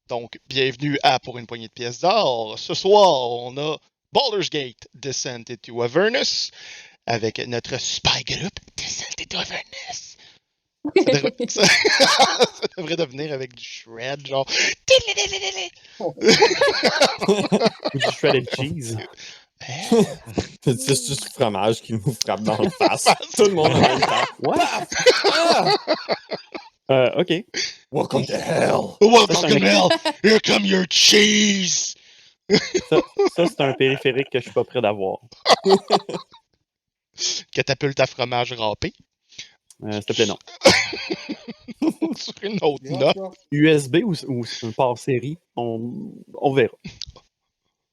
Donc, bienvenue à Pour une poignée de pièces d'or. Ce soir, on a Baldur's Gate Descent into Avernus avec notre spy group Descent into Avernus. Ça devrait devenir avec du shred, genre. Ou du shredded cheese. C'est juste du fromage qui nous frappe dans le face. Tout le monde en même temps. What? OK. Welcome to hell! Welcome to hell! Here come your cheese! Ça, c'est un périphérique que je suis pas prêt d'avoir. Catapulte à fromage râpé. S'il te plaît, non. Sur une autre note. USB ou un port série, on verra.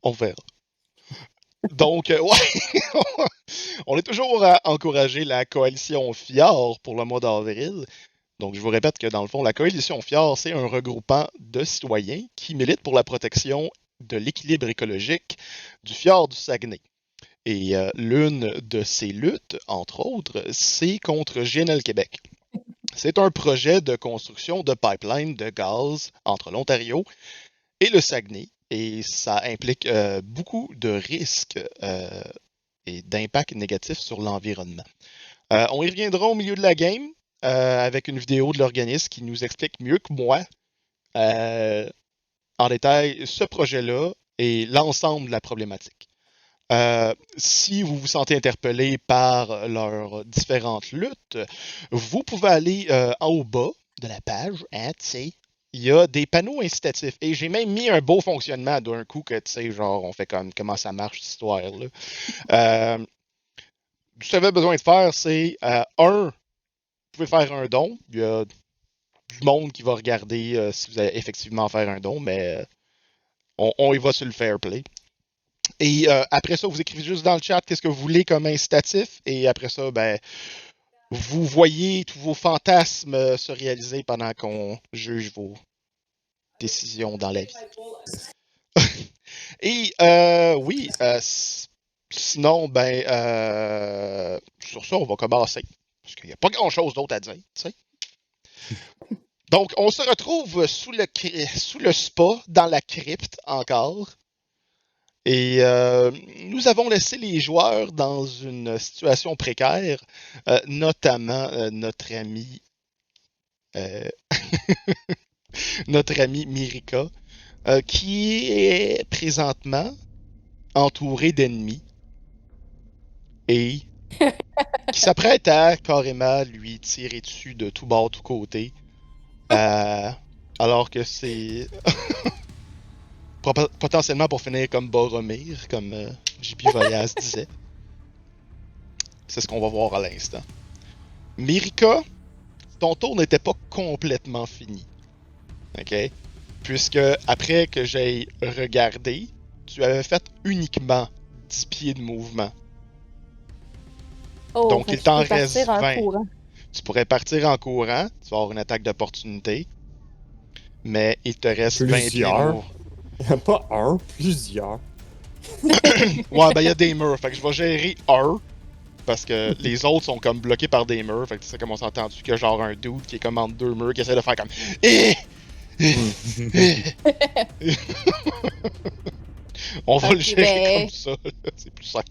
On verra. Donc, ouais, on est toujours à encourager la coalition Fjord pour le mois d'avril. Donc, je vous répète que dans le fond, la coalition Fjord, c'est un regroupement de citoyens qui militent pour la protection de l'équilibre écologique du fjord du Saguenay. Et l'une de ces luttes, entre autres, c'est contre GNL Québec. C'est un projet de construction de pipeline de gaz entre l'Ontario et le Saguenay. Et ça implique beaucoup de risques et d'impacts négatifs sur l'environnement. On y reviendra au milieu de la game avec une vidéo de l'organisme qui nous explique mieux que moi en détail ce projet-là et l'ensemble de la problématique. Si vous vous sentez interpellé par leurs différentes luttes, vous pouvez aller en haut bas de la page, hein, tu sais. Il y a des panneaux incitatifs. Et j'ai même mis un beau fonctionnement d'un coup que, tu sais, genre, on fait comme comment ça marche, cette histoire-là. Ce que vous avez besoin de faire, c'est, vous pouvez faire un don. Il y a du monde qui va regarder si vous allez effectivement faire un don, mais on y va sur le fair play. Et après ça, vous écrivez juste dans le chat qu'est-ce que vous voulez comme incitatif. Et après ça, ben, vous voyez tous vos fantasmes se réaliser pendant qu'on juge vos décisions dans la vie. Et oui, sinon, ben, sur ça, on va commencer. Parce qu'il n'y a pas grand-chose d'autre à dire, tu sais. Donc, on se retrouve sous le spa, dans la crypte encore. Et nous avons laissé les joueurs dans une situation précaire, notamment notre ami notre amie Mirika, qui est présentement entourée d'ennemis et qui s'apprête à carrément lui tirer dessus de tout bord, tout côté, alors que c'est potentiellement pour finir comme Boromir, comme JP Voyaz disait. C'est ce qu'on va voir à l'instant. Mirika, ton tour n'était pas complètement fini. OK? Puisque après que j'ai regardé, tu avais fait uniquement 10 pieds de mouvement. Oh, donc il t'en reste 20. Courant. Tu pourrais partir en courant, tu vas avoir une attaque d'opportunité. Mais il te reste 20 pieds de mouvement. Pas un, plusieurs. Ouais, ben il y a des murs. Fait que je vais gérer un. Parce que les autres sont comme bloqués par des murs. Fait que c'est comme on s'est entendu qu'il y a genre un dude qui est comme entre deux murs qui essaie de faire comme on va le gérer comme ça. C'est plus simple.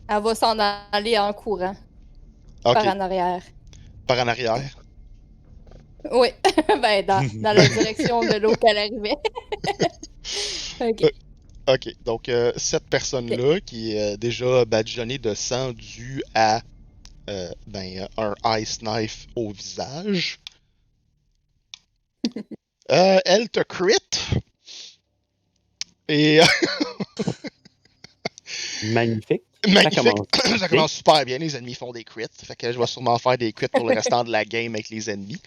Elle va s'en aller en courant. Okay. Par en arrière. Par en arrière? Oui. Ben, dans la direction de l'eau qu'elle arrivait. OK. OK. Donc, cette personne-là qui est déjà badigeonnée de sang dû à un ice knife au visage. Elle te crit. Et. Magnifique. Magnifique. Ça commence super bien. Les ennemis font des crits. Fait que je vais sûrement faire des crits pour le restant de la game avec les ennemis.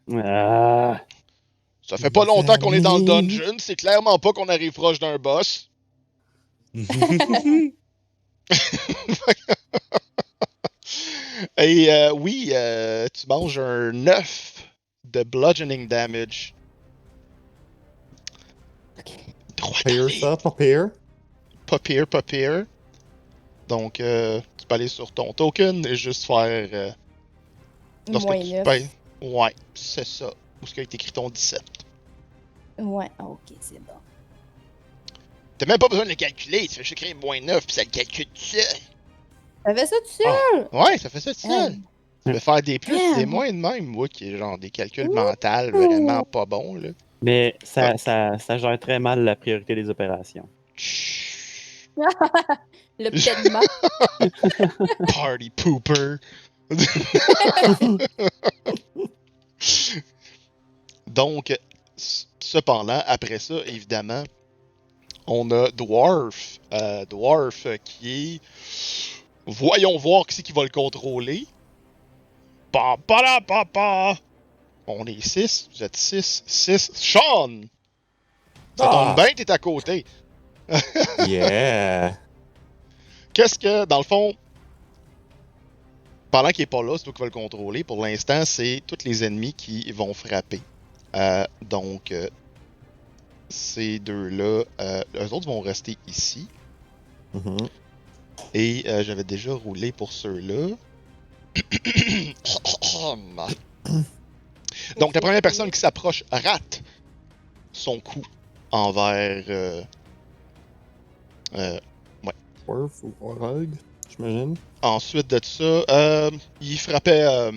Ça fait pas longtemps qu'on est dans le dungeon. C'est clairement pas qu'on arrive proche d'un boss. Et oui, tu manges un 9 de bludgeoning damage. Droit Pair allée. ça, pas pair. Pas pire. Donc, tu peux aller sur ton token et juste faire... lorsque Moins tu 9. payes. Ouais, c'est ça. Où est-ce qu'il est écrit ton 17? Ouais, ok, c'est bon. T'as même pas besoin de le calculer, tu fais juste écrire moins 9 puis ça le calcule tout seul. Ça fait ça tout seul? Ouais, ça fait ça tout seul. Ah. Tu peux faire des plus, Ah. des moins de même, moi, qui est genre des calculs Ouh. mentaux vraiment pas bons, là. Mais ça gère très mal la priorité des opérations. Chut. Le paiement. Party pooper. Donc, cependant, après ça, évidemment, on a Dwarf. Dwarf qui est... Voyons voir qui c'est qui va le contrôler. Pa, pa, la, pa, pa. On est 6, vous êtes 6. 6. Sean! Ça tombe bien, t'es à côté. Yeah! Qu'est-ce que, dans le fond, pendant qu'il est pas là, c'est toi qui vas le contrôler. Pour l'instant, c'est tous les ennemis qui vont frapper. Donc, ces deux-là, eux autres vont rester ici. Mhm. Et j'avais déjà roulé pour ceux-là. Donc, la première personne qui s'approche rate son coup envers... Dwarf ou Orog, j'imagine. Ensuite de ça, il frappait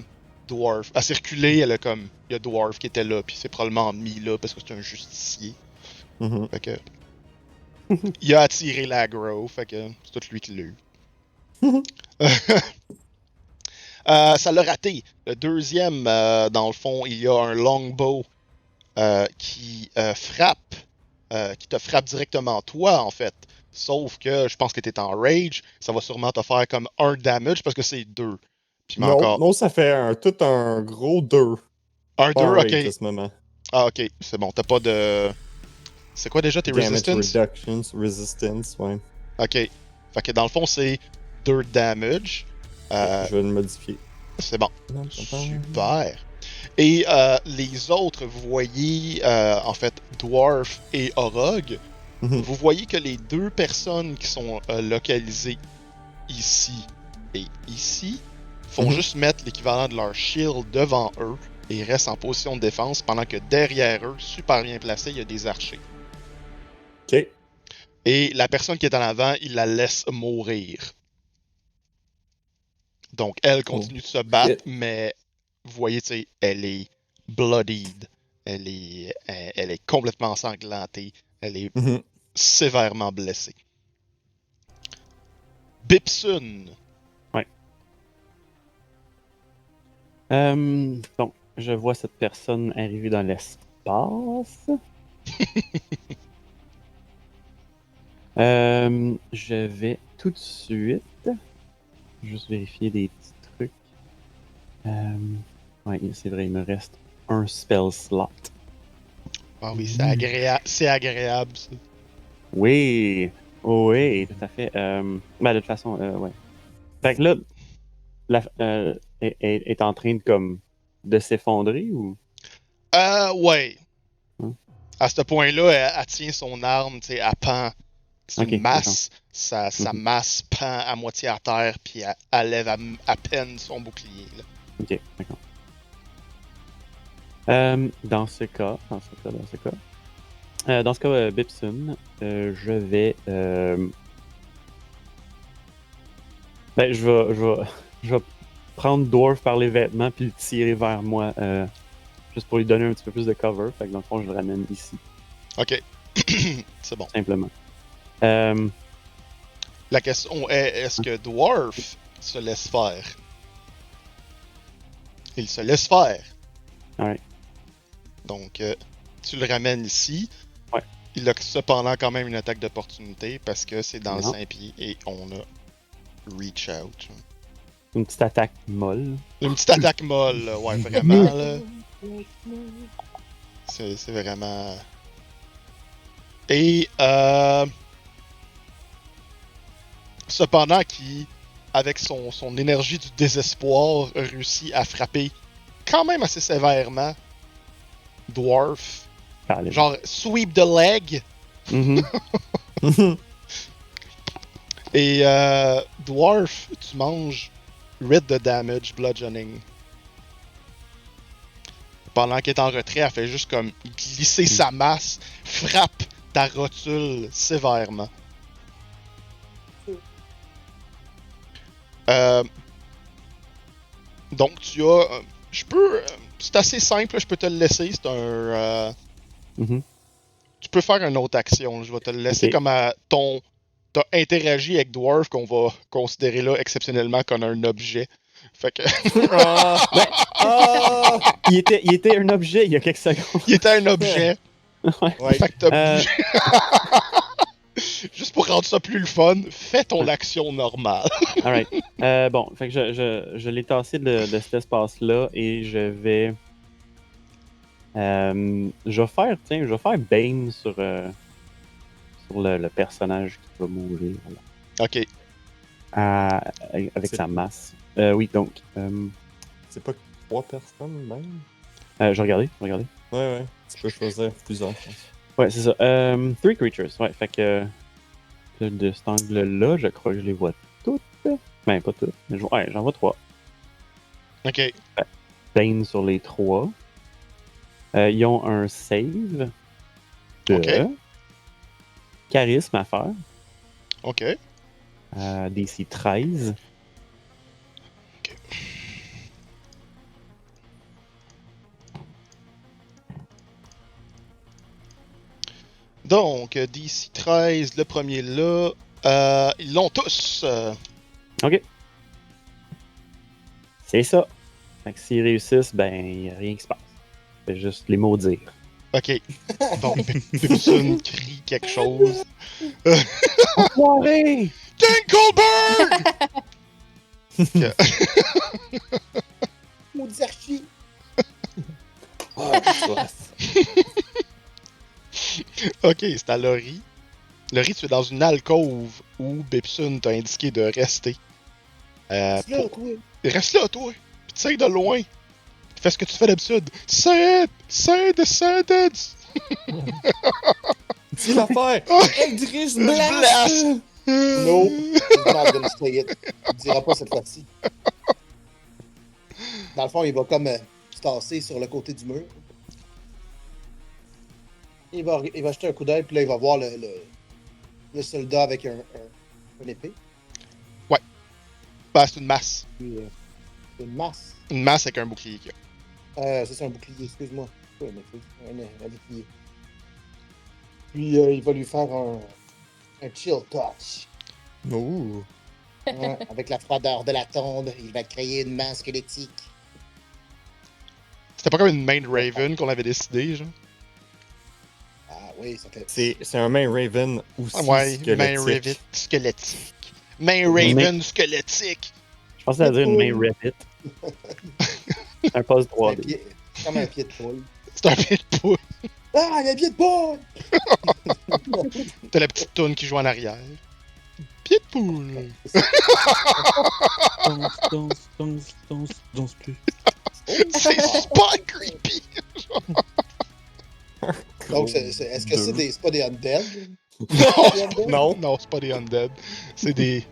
Dwarf. À circuler, elle a comme... Il y a Dwarf qui était là, puis c'est probablement mis là parce que c'est un justicier. Mhm. Fait que... il a attiré l'aggro, fait que c'est tout lui qui l'a eu. Ça l'a raté. Le deuxième, dans le fond, il y a un longbow qui frappe, qui te frappe directement toi, en fait. Sauf que je pense que t'es en rage, ça va sûrement te faire comme un damage parce que c'est 2. Puis mais Non, encore. non, ça fait tout un gros 2. Un 2, Pas ok. rage à ce moment. Ah, ok, c'est bon, t'as pas de. C'est quoi déjà tes Damage resistance? reductions, resistance, ouais. Ok. Fait que dans le fond, c'est 2 damage. Je vais le modifier. C'est bon. Super. Et les autres, vous voyez, en fait, Dwarf et Orog, Mhm. vous voyez que les deux personnes qui sont localisées ici et ici font Mhm. juste mettre l'équivalent de leur shield devant eux et restent en position de défense pendant que derrière eux, super bien placé, il y a des archers. Ok. Et la personne qui est en avant, il la laisse mourir. Donc elle continue de se battre, Shit. mais vous voyez, tu sais, elle est bloodied. Elle est complètement ensanglantée. Elle est Mhm. sévèrement blessée. Bipsun. Donc, je vois cette personne arriver dans l'espace. Je vais tout de suite juste vérifier des petits trucs. Ouais, c'est vrai, il me reste un spell slot. Ah oui, c'est agréable, ça. Oui, oui, tout à fait. Ben, de toute façon, ouais. Fait que là, est en train de, comme, de s'effondrer ou? Ouais. Hmm. À ce point-là, elle tient son arme, tu sais, elle pend. C'est Ok, une masse. Sa Mhm. masse pend à moitié à terre, puis elle lève à peine son bouclier. Là. Ok, d'accord. Dans ce cas, Bipsun, je vais, ben, je vais prendre Dwarf par les vêtements puis le tirer vers moi, juste pour lui donner un petit peu plus de cover. Fait que dans le fond, je le ramène ici, Ok. C'est bon. simplement. La question est, est-ce que Dwarf se laisse faire? Il se laisse faire. Alright. Donc, tu le ramènes ici. Ouais. Il a cependant quand même une attaque d'opportunité parce que c'est dans le Non. 5 pieds et on a reach out. Une petite attaque molle. Une petite attaque molle, là. Ouais, vraiment, là. C'est vraiment... Et, cependant qu'il avec son énergie du désespoir, réussit à frapper quand même assez sévèrement Dwarf. Allez. Genre, sweep the leg. Mhm. Et Dwarf, tu manges 8 de damage bludgeoning. Pendant qu'elle est en retrait, elle fait juste comme glisser sa masse, frappe ta rotule sévèrement. Donc tu as... je peux... c'est assez simple, je peux te le laisser. C'est un... Mhm. tu peux faire une autre action. Je vais te le laisser Ok. comme à ton... T'as interagi avec Dwarf qu'on va considérer là exceptionnellement comme un objet. Fait que... Ah! Ah! Il était un objet il y a quelques secondes. il était un objet. Ouais. Fait que t'as Euh, bougé. Juste pour rendre ça plus le fun, fais ton action normale. Alright. Bon, fait que je l'ai tassé de cet espace-là et je vais faire, tiens, je vais faire Bane sur le personnage qui va mourir là, Ok. avec C'est- sa masse. Oui, donc, C'est pas 3 personnes, même? je vais regarder. Ouais, ouais. Tu peux choisir plusieurs. Ouais, c'est ça. 3 creatures, ouais, fait que de cet angle-là, je crois que je les vois toutes. Ben, pas toutes, mais ouais, j'en vois 3. Ok. Bane sur les 3. Ils ont un save de Ok. charisme à faire. Ok. DC 13. Donc, DC 13, le premier là. Ils l'ont tous. Ok. C'est ça. Fait que s'ils réussissent, ben, il n'y a rien qui se passe. C'est juste les maudire. Ok. Donc, Pipsun crie quelque chose. Enfoiré! Dinkleberg! Maudit archi! Ah, soif. Ok, c'est à Laurie. Laurie, tu es dans une alcôve où Bipsun t'a indiqué de rester. C'est là, Pour- toi! Reste là, toi! Puis tire de loin! Fais ce que tu fais d'habitude! Say it! Say it! Say it! Dis l'affaire! Oh, Eldritch Blast! Blast! No, he's not gonna say it. Il dira pas cette fois-ci. Dans le fond, il va comme se tasser sur le côté du mur. Il va jeter un coup d'œil, puis là, il va voir le soldat avec une épée. Ben, c'est une masse. Puis, une masse. Une masse avec un bouclier qu'il y a. Ça, c'est un bouclier, excuse-moi. Pas une épée, un bouclier. Puis, il va lui faire un chill touch. Ouh! Ouais, avec la froideur de la tombe, il va créer une main squelettique. C'était pas comme une main Raven qu'on avait décidé, genre. Ah oui, ça fait. C'est un main Raven aussi Ah ouais, squelettique. main Raven squelettique. Main Raven squelettique. Je pensais à dire une main Reddit. Un poste C'est un 3D. pied, comme un pied de poule. C'est un pied de poule. Ah, il y a un pied de poule! T'as la petite toune qui joue en arrière. Pied de poule. Danse plus. C'est super creepy. Donc, est-ce que c'est pas des undead? Non. Non, c'est pas des undead. C'est des.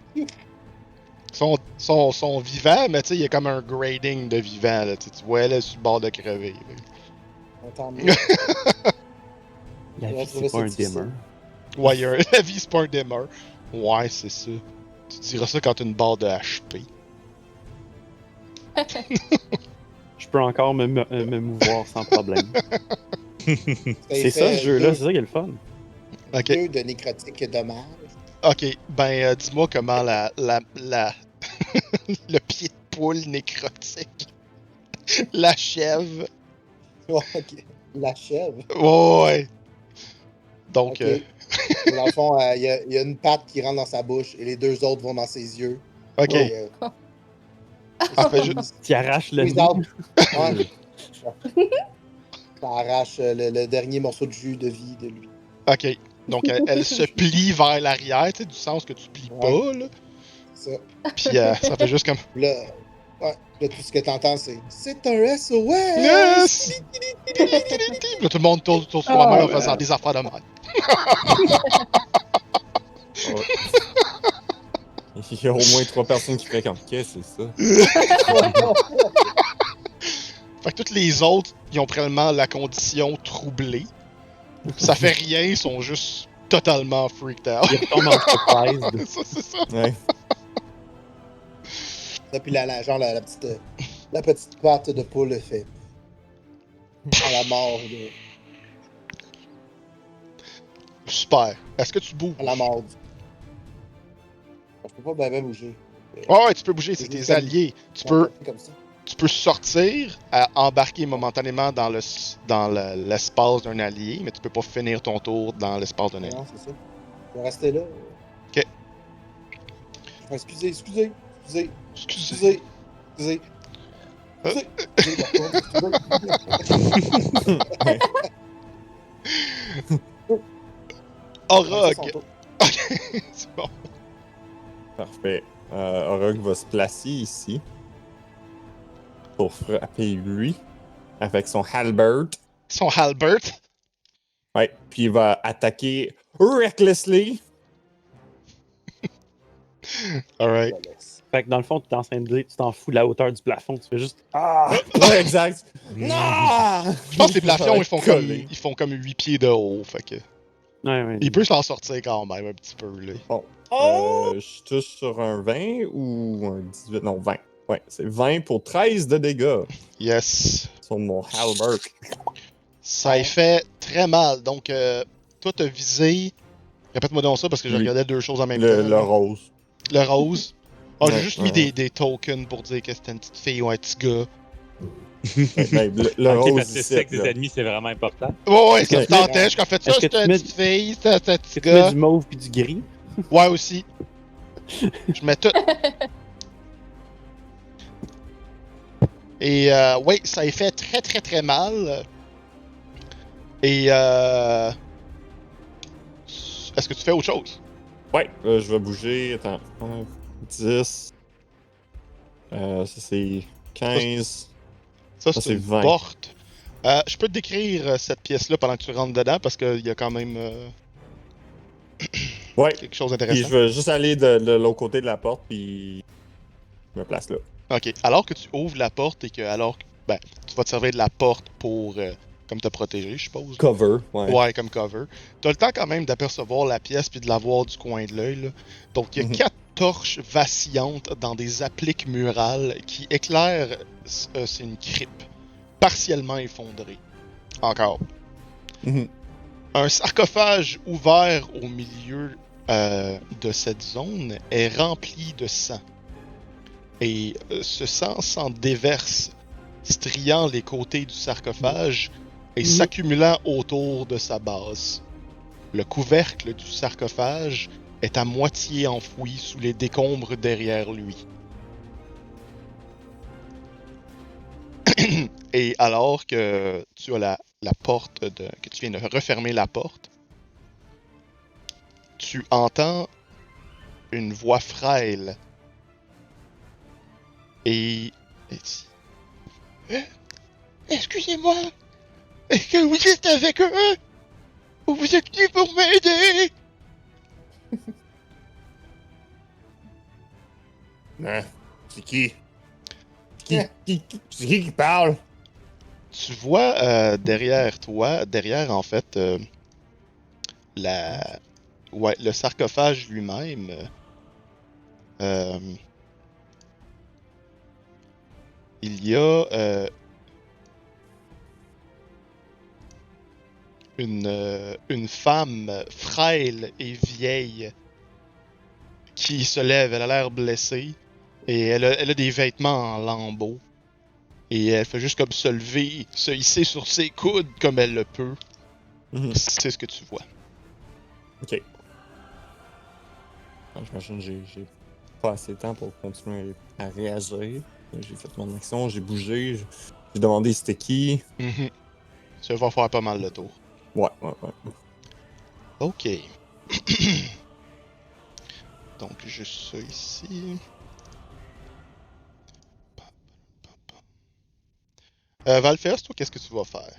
Sont vivants, mais tu sais, il y a comme un grading de vivants. Là. Tu vois, là, sur le bord de crever. Là. Tant mieux. La On va vie, trouver c'est pas un ça difficile. dimmer. Ouais, la vie, c'est pas un dimmer. Ouais, c'est ça. Tu diras ça quand t'as une barre de HP. Je peux encore me mouvoir sans problème. C'est Il ça, fait ce jeu-là, deux- c'est ça qui est le fun. Ok. 2 de nécrotique dommage. Ok, ben dis-moi comment le pied de poule nécrotique l'achève. Ouais, ok. La chèvre. Ouais. Donc, Ok. Dans le fond, il y a une patte qui rentre dans sa bouche et les deux autres vont dans ses yeux. ok. Et, Ah, fait juste- Tu arraches le Squeeze nez. out. Ouais. Ça arrache le dernier morceau de jus de vie de lui. Ok. Donc, elle se plie vers l'arrière, tu sais, du sens que tu plies Ouais. pas, là. Ça. Puis ça fait juste comme Là, ouais, là, tout ce que t'entends, c'est un SOS! Yes! Là, tout le monde tourne sur soi-même en faisant des affaires de mal. Ouais. Il y a au moins 3 personnes qui font comme qu'est-ce que c'est ça? Fait que toutes les autres, ils ont probablement la condition troublée. Ça fait rien, ils sont juste totalement freaked out. Il retombe en surprise. Ça, c'est ça. Ouais. Là, puis la petite patte de poule fait à la mort, Super. Est-ce que tu bouges? à la mort. Je peux pas bien bouger. Ouais, tu peux bouger, c'est C'est tes juste comme- alliés. Tu Comme ça. peux sortir, embarquer momentanément dans l'espace d'un allié, mais tu peux pas finir ton tour dans l'espace d'un allié. Non, c'est ça. Je vais rester là. Ok. Excusez. Excusez. Excusez. Orog! C'est bon. Parfait. Orog va se placer ici pour frapper lui avec son halberd. Son halberd. Ouais, puis il va attaquer recklessly. Alright. Fait que dans le fond, tu t'es en train de dire, tu t'en fous de la hauteur du plafond. Tu fais juste. Ah! Ouais, exact. Non! Je pense que les plafonds, Coller. ils font comme 8 pieds de haut, fait que... Ouais, ouais. Il peut s'en sortir quand même un petit peu, là. Bon. Oh! Je touche sur un 20 ou un 18? Non, 20. Ouais, c'est 20 pour 13 de dégâts Yes. sur mon halberd. Ça y fait très mal. Donc, toi, t'as visé... Répète-moi donc ça, parce que je Lui. regardais deux choses en même temps. Le là. rose. Le rose. Ah, j'ai Ouais, juste ouais. mis des tokens pour dire que c'était une petite fille ou un petit gars. Ben, le Ok, rose parce que le ici, sexe des là. ennemis, c'est vraiment important. Ouais, ça me Est-ce que- tentait. Je fait ça, est-ce que c'était tu une mets- petite fille, c'était un Est-ce petit que tu mets gars. du mauve puis du gris? Ouais, aussi. Je mets tout. Et ouais, ça y fait très très très mal. Et est-ce que tu fais autre chose? Ouais, je vais bouger. Attends. 10. Ça, c'est 15. Ça, Ça, c'est c'est une 20. porte. Je peux te décrire cette pièce-là pendant que tu rentres dedans parce qu'il y a quand même Ouais. quelque chose Puis d'intéressant. je vais juste aller de l'autre côté de la porte, puis je me place là. Ok, alors que tu ouvres la porte et que ben, tu vas te servir de la porte pour comme te protéger, je suppose. Cover, ouais. Ouais, comme cover. T'as le temps quand même d'apercevoir la pièce puis de la voir du coin de l'œil. Là. Donc, il y a Mhm. 4 torches vacillantes dans des appliques murales qui éclairent. C'est une crypte, partiellement effondrée. Encore. Mhm. Un sarcophage ouvert au milieu de cette zone est rempli de sang. Et ce sang s'en déverse, striant les côtés du sarcophage et s'accumulant autour de sa base. Le couvercle du sarcophage est à moitié enfoui sous les décombres derrière lui. Et alors que tu as la porte que tu viens de refermer la porte, tu entends une voix frêle et dit excusez-moi, est-ce que vous êtes avec eux ou vous êtes qui pour m'aider? Hein? C'est qui? C'est qui parle? Tu vois derrière toi, derrière en fait le sarcophage lui-même. Il y a une femme frêle et vieille qui se lève. Elle a l'air blessée et elle a des vêtements en lambeaux. Et elle fait juste comme se lever, se hisser sur ses coudes comme elle le peut. Mhm. C'est ce que tu vois. Ok. J'imagine que j'ai pas assez de temps pour continuer à réagir. J'ai fait mon action, j'ai bougé, j'ai demandé c'était qui. Mhm. Ça va faire pas mal le tour. Ouais. Ok. Donc, juste ça ici. Valfest, toi, qu'est-ce que tu vas faire?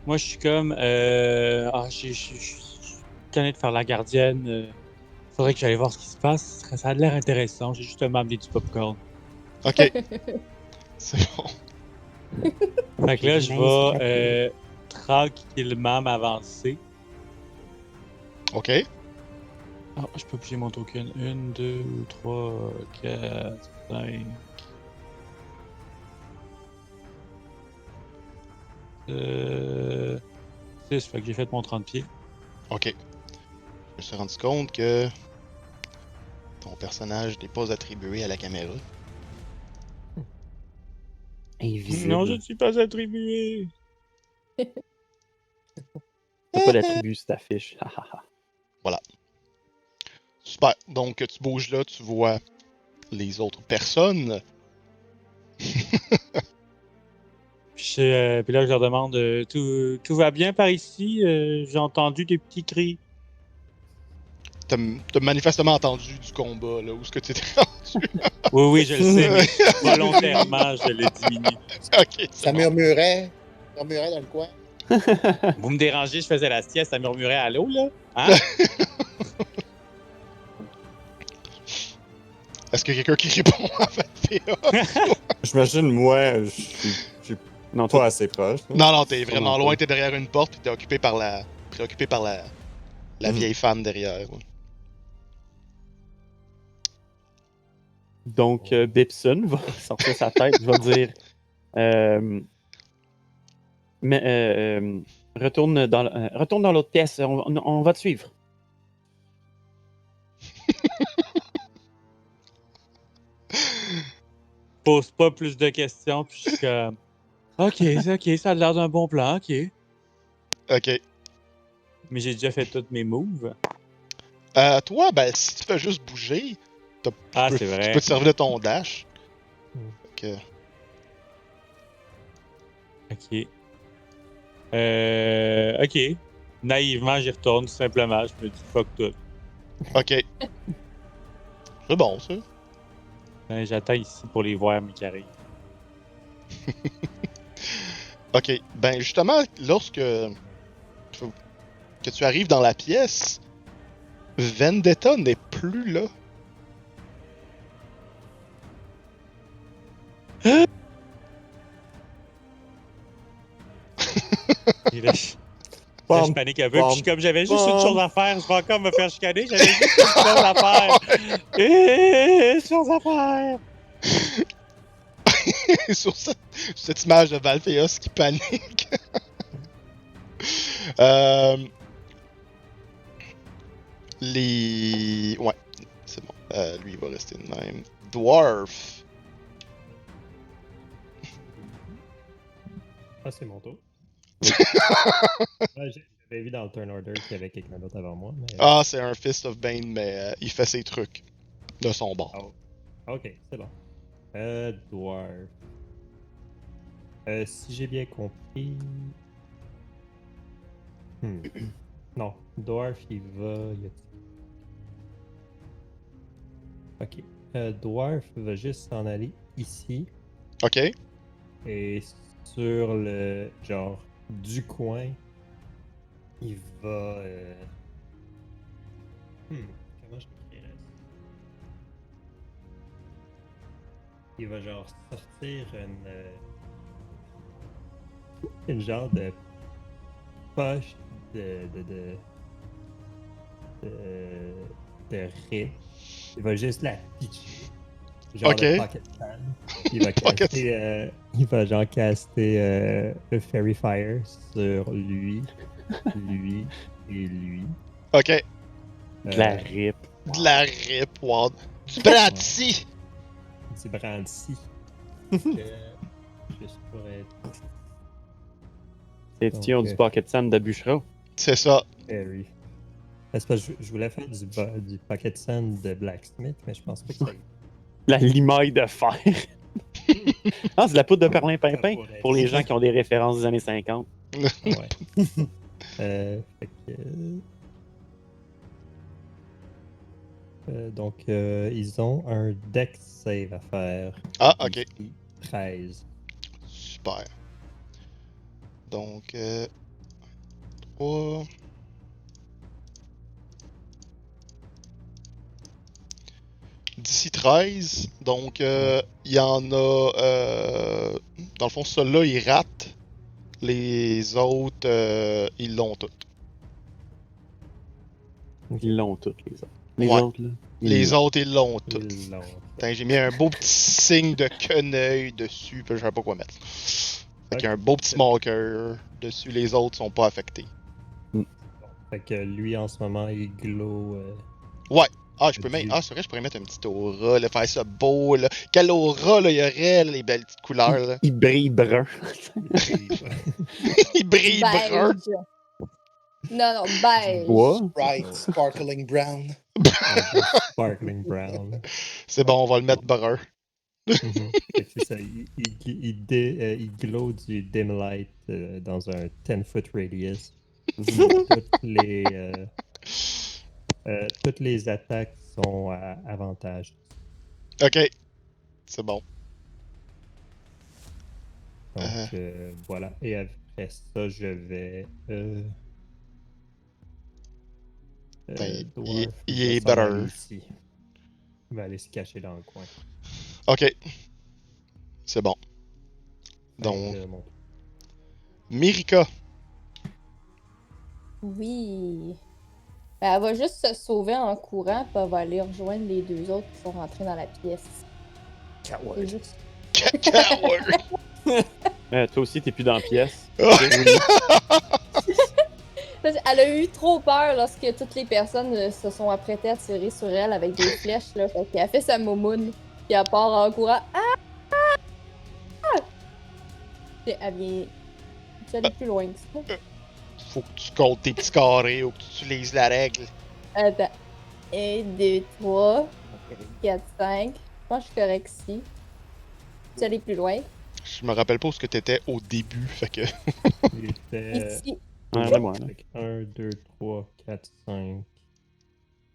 Moi, je suis comme. Je suis tanné de faire la gardienne. Faudrait que j'aille voir ce qui se passe. Ça a l'air intéressant. J'ai justement amené du popcorn. Ok, c'est bon. Fait que là, je Nice, vais tranquillement m'avancer. Ok. Ah, je peux bouger mon token. 1, 2, 3, 4, 5. 6, fait que j'ai fait mon 30 pieds. Ok. Je me suis rendu compte que ton personnage n'est pas attribué à la caméra. Invisible. Non, je ne suis pas attribué. T'as pas d'attribut sur ta fiche. Ha, ha, ha. Super. Donc, tu bouges là, tu vois les autres personnes. Puis là, je leur demande tout va bien par ici? J'ai entendu des petits cris. T'as manifestement entendu du combat, là, où est-ce que tu étais rendu. Oui, je le sais, mais volontairement, je le diminue. Ok, Ça c'est bon. murmurait dans le coin. Vous me dérangez, je faisais la sieste, ça murmurait à l'eau, là? Hein? Est-ce qu'il y a quelqu'un qui répond à Valfea? J'imagine, moi, j'ai Non, pas toi, assez proche. là. Non, t'es Sûrement vraiment pas. loin, t'es derrière une porte, puis t'es occupé par la Mhm. vieille femme derrière. Ouais. donc, Bipson va sortir sa tête, il va dire mais, retourne dans l'autre pièce, on va te suivre. Pose pas plus de questions, puis je suis comme... Ok, ça a l'air d'un bon plan, ok. Ok. Mais j'ai déjà fait tous mes moves. Toi, ben, si tu fais juste bouger, Ah, tu c'est peux vrai. te servir de ton dash. Ok. Ok. Ok. Naïvement, j'y retourne, tout simplement. Je me dis fuck tout. Ok. C'est bon, ça. Ben, j'attends ici pour les voir, mais qui arrivent. Ok. Ben, justement, lorsque que tu arrives dans la pièce, Vendetta n'est plus là. Et là, là, je panique un peu, puis je suis comme j'avais juste une chose à faire, je vais encore me faire chicaner, j'avais juste une chose à faire. Une chose à faire. Sur cette image de Valfeos qui panique. Euh, Ouais, c'est bon. Lui, il va rester de même. Dwarf. Ah, c'est mon tour. J'avais vu dans le turn order qu'il y avait quelqu'un d'autre avant moi. Mais... Ah, c'est un Fist of Bane, mais il fait ses trucs de son bord. Oh. Ok, c'est bon. Dwarf. Si j'ai bien compris. Non, Dwarf, il va. Ok. Dwarf va juste s'en aller ici. Ok. Et sur le genre du coin, il va. Comment je l'écrirais ça? Il va genre sortir une genre de poche de rip. Il va juste la pitcher. Genre Ok. de pocket fan. Il va caster, il va genre caster le Fairy Fire sur lui et lui. Ok. De la rip. De la rip, wow. Du Brati! C'est Brandy. Juste pour être C'est Donc, du Pocket Sand de Bûchereau. C'est ça. Fairy. C'est parce que je voulais faire du Pocket Sand de Blacksmith, mais je pense pas que ça. La limaille de fer. C'est de la poudre de perlimpinpin Ça pourrait pour les être. gens qui ont des références des années 50. Ouais. Fait que, donc, ils ont un dex save à faire. Ah, ok. DC 13. Super. Donc, 3. D'ici 13, donc il y en a. Dans le fond, celui-là, il rate. Les autres, ils l'ont toutes. Ils l'ont toutes, les autres. Les Ouais. autres, là. Les autres, ils l'ont toutes. Ils l'ont. Putain, j'ai mis un beau petit signe de quenouille dessus, puis je savais pas quoi mettre. Fait qu'il y a un beau petit marker dessus, les autres sont pas affectés. Fait que lui, en ce moment, il glow. Ouais. Ah, je peux mettre. Ah, c'est vrai, je pourrais mettre un petit aura, là, faire ça beau, là. Quelle aura, là, il y aurait, là, les belles petites couleurs, là. Il brille brun. Il brille brun. Beige. Non, beige. Bois. Bright, sparkling brown. Sparkling brown. C'est bon, on va le mettre brun. Mhm. Fait que c'est ça, il glow du dim light dans un 10-foot radius. Toutes les attaques sont à avantage. Ok. C'est bon. Donc voilà. Et après ça, je vais. Ben, Dwarf, il va est s'en aller better. ici. Il va aller se cacher dans le coin. Ok. C'est bon. Fin Donc, de mon tour. Mirika. Oui. Ben, elle va juste se sauver en courant, puis elle va aller rejoindre les deux autres qui sont rentrés dans la pièce. C'est juste... Coward. Toi aussi, t'es plus dans la pièce. Elle a eu trop peur lorsque toutes les personnes se sont apprêtées à tirer sur elle avec des flèches, là. Fait qu'elle a fait sa moumoune, puis elle part en courant. Puis elle vient... Tu aller plus loin que ça. Faut que tu comptes tes petits carrés ou que tu utilises la règle. Attends. 1, 2, 3, 4, 5. Je pense que je suis correct ici. Tu aller plus loin? Je me rappelle pas où ce que t'étais au début, fait que. Il était. Ici. Ouais, là, moi, là. 1, 2, 3, 4, 5. Je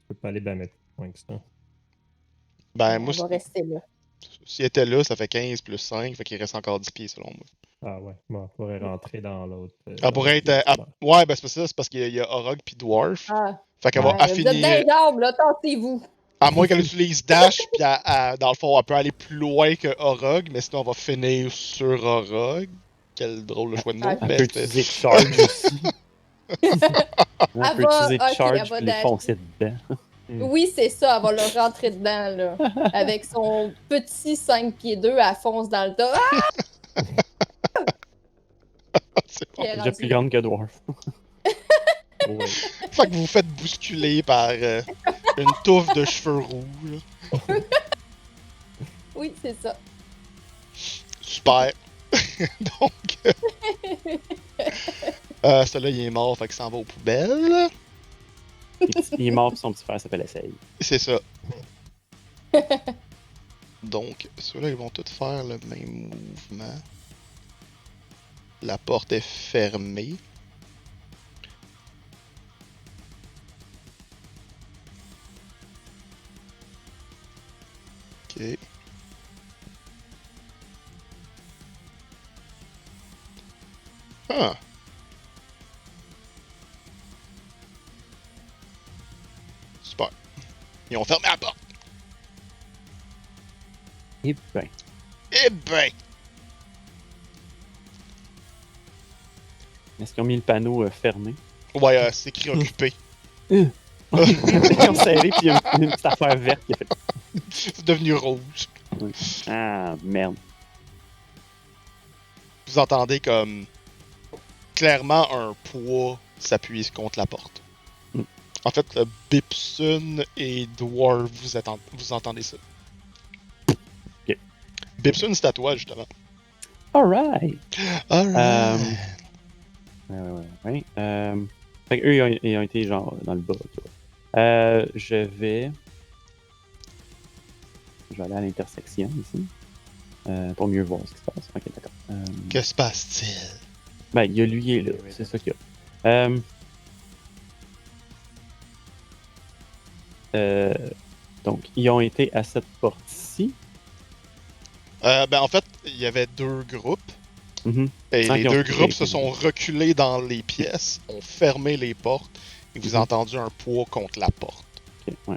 peux pas aller mettre plus loin que ça. Ben, On moi, va rester là. s'il était là, ça fait 15 plus 5, fait qu'il reste encore 10 pieds selon moi. Ah ouais, bon, on pourrait rentrer dans l'autre. Elle pourrait être. Ouais, ben c'est ça, c'est parce qu'il y a Orog puis Dwarf. Ah, Fait qu'elle ouais, va vous êtes dans affinir. les arbres, là, tentez-vous. À moins qu'elle utilise Dash, puis dans le fond, elle peut aller plus loin que Orog, mais sinon, on va finir sur Orog. Quel drôle de choix de mot. Ah, Elle mais peut utiliser Charge aussi. Elle peut va- utiliser ok, Charge elle va puis les dash. foncer dedans. Oui, c'est ça, elle va le rentrer dedans, là. Avec son petit 5 pieds 2, elle fonce dans le tas. Ah! C'est Puis elle est Déjà rendue plus là. grande que Dwarf. Ouais. Fait que vous vous faites bousculer par une touffe de cheveux roux. Là. Oui, c'est ça. Super. Donc, celui-là, il est mort, fait qu'il s'en va aux poubelles. Il est mort puis son petit frère s'appelle Essaye. C'est ça. Donc, ceux-là, ils vont tous faire le même mouvement. La porte est fermée. Ok. Ah. Super. Ils ont fermé la porte. Et ben. Eh ben! Est-ce qu'ils ont mis le panneau fermé? Ouais, c'est écrit occupé. Ils ont serré puis il y a une petite affaire verte qui a fait. C'est devenu rouge. Ah, merde. Vous entendez comme clairement un poids s'appuyer contre la porte. Mm. En fait, Bipsun et Dwarf, vous entendez ça. Ok. Bipsun, c'est à toi, justement. Alright! Alright. Ouais. Fait qu'eux, ils ont été genre dans le bas. Tu vois. Je vais aller à l'intersection ici. Pour mieux voir ce qui se passe. Ok, d'accord. Que se passe-t-il? Ben, il y a lui et là. C'est ça qu'il y a. Donc, ils ont été à cette porte-ci. En fait, il y avait deux groupes. Mhm. Et Ah, les qui ont deux reculé, groupes se ok. sont reculés dans les pièces, ont fermé les portes, et vous avez Mhm. entendu un poids contre la porte. Ok, ouais.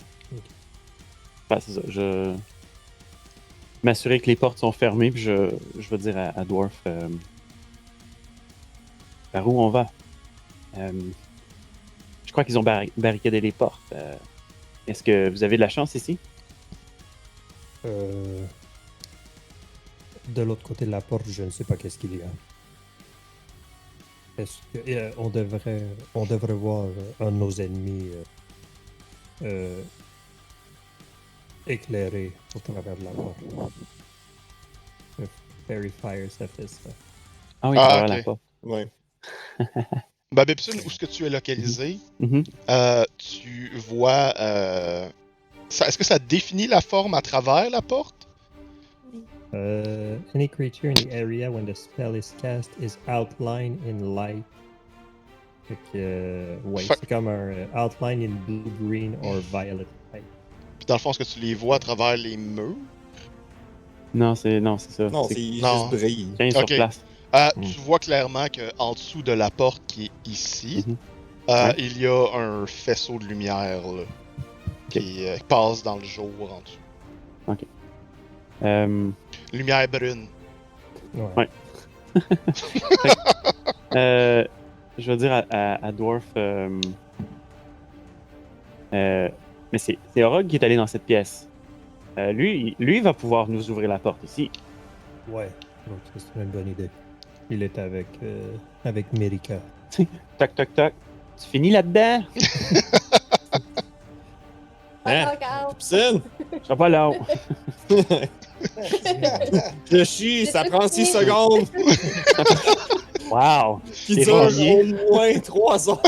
Ben, c'est ça. Je m'assurer que les portes sont fermées, puis je vais dire à Dwarf par où on va. Je crois qu'ils ont barricadé les portes. Est-ce que vous avez de la chance ici? De l'autre côté de la porte, je ne sais pas qu'est-ce qu'il y a. Est-ce que on devrait voir un de nos ennemis éclairé au travers de la porte. Le Fairy Fire, ça fait ça. Ah oui, Ah, travers ok. la porte. Ouais. Bepsun, où est-ce que tu es localisé? Mhm. Tu vois... est-ce que ça définit la forme à travers la porte? Any creature in the area when the spell is cast is outlined in light. Fait que, ouais, Fait- c'est comme un outline in blue, green or violet light. Puis dans le fond, est-ce que tu les vois à travers les murs? Non, c'est ça. Non, c'est c'est Non. juste brille. 15 Ok. sur place. Tu vois clairement qu'en dessous de la porte qui est ici, Mhm. Ouais. il y a un faisceau de lumière là, qui passe dans le jour en dessous. Lumière brune. Ouais. Ouais. Je vais dire à Dwarf. Mais c'est Orog qui est allé dans cette pièce. Lui va pouvoir nous ouvrir la porte ici. Ouais, donc ça, c'est une bonne idée. Il est avec Merika. Toc, toc, toc. Tu finis là-dedans? Hein? Regarde. Pipson! Je serai pas long. Je chie, ça prend 6 secondes! Wow! Qui C'est dure relié. au moins 3 heures!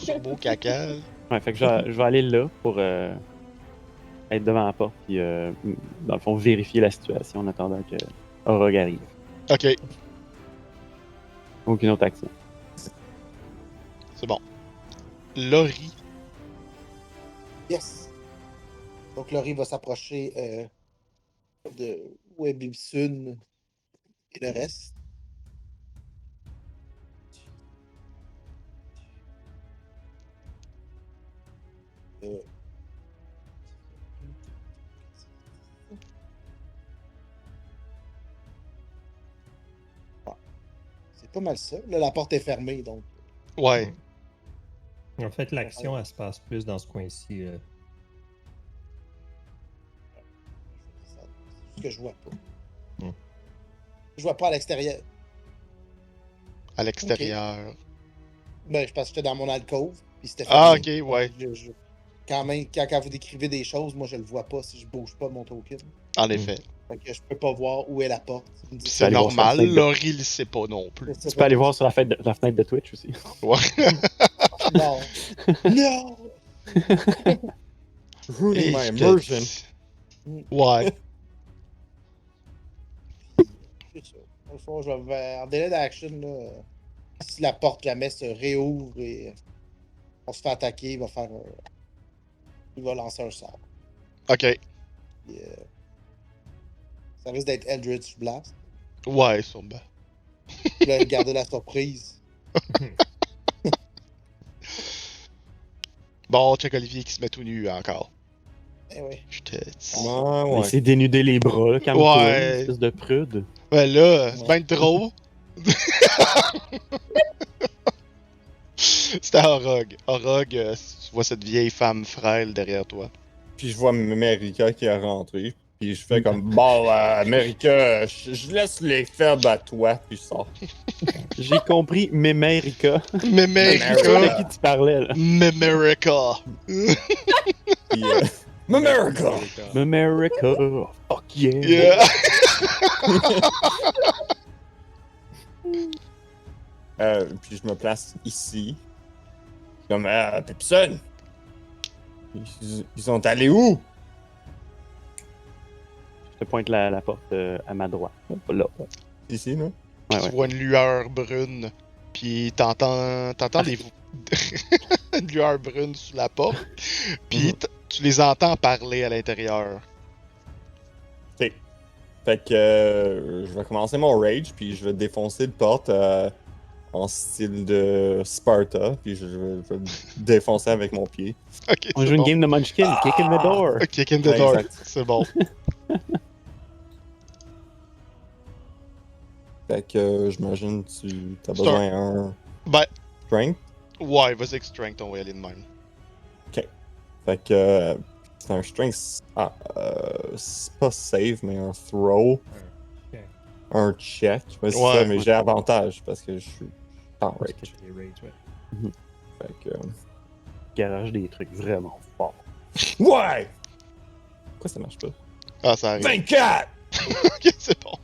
Sur beau caca. Ouais, fait que je vais aller là pour être devant la porte puis dans le fond vérifier la situation en attendant que Orog arrive. Ok, Aucune autre action. c'est bon. Laurie. Yes. Donc, Laurie va s'approcher de Webibsun et le reste. Euh, ouais. C'est pas mal ça. Là, la porte est fermée, donc. Ouais. En fait, l'action, elle se passe plus dans ce coin-ci. C'est ce que je vois pas. Hmm. Je vois pas à l'extérieur. À l'extérieur. Ben, je pense que j'étais dans mon alcôve. Puis c'était Ah, fermé. ok, ouais. Quand vous décrivez des choses, moi je le vois pas si je bouge pas mon token. En effet. Fait que je peux pas voir où est la porte. Puis peux c'est aller voir sur la normal, fenêtre de- Laurie le sait pas non plus. Tu peux aller voir sur la fenêtre de Twitch aussi. Ouais. Non. Non! Ruining my Et immersion. Ouais. C'est ça. Dans le fond, je vais en délai d'action, là, si la porte jamais se réouvre et on se fait attaquer, il va lancer un sort. Ok. Et, ça risque d'être Eldritch Blast. Ouais, sûrement. Je vais garder la surprise. Bon, check Olivier qui se met tout nu encore. Eh oui. Je te dis. Ouais, Il ouais. s'est dénudé les bras, calme-toi, Ouais. espèce de prude. Ouais, là, c'est bien drôle. C'était Orog. Orog, tu vois cette vieille femme frêle derrière toi. Puis je vois Merika qui est rentrée. Puis je fais comme, bon, Merika, je laisse les faibles à toi. Puis je sors. J'ai compris Memerica. Memerica. De qui tu parlais, là? Memerica. Puis, Merika! Memerica. Fuck yeah. Yeah. Puis je me place ici. Comme, Pipson! Ils sont allés où? Je te pointe la porte à ma droite. Là. Ici, là? Ouais, Tu ouais. vois une lueur brune. Puis t'entends une lueur brune sous la porte. Puis tu les entends parler à l'intérieur. Ok. Fait que je vais commencer mon rage, puis je vais défoncer le porte en style de Sparta, puis je vais le défoncer avec mon pied. Ok, On c'est joue une bon. game de Munchkin, kick in the door. Kick in the Ouais, door. exact. C'est bon. Fait que j'imagine tu as besoin d'un Ben, strength. ouais, vas-y avec strength, on va y aller de même. Fait que c'est un strength. C'est pas save, mais un throw. check. Un check. Ouais, c'est Ouais. ça, mais j'ai avantage parce que je suis en Parce que rage. t'es rage, ouais. Fait que. Garage des trucs vraiment forts. Ouais! Pourquoi ça marche pas? Ah, ça arrive. 24! Ok, c'est bon.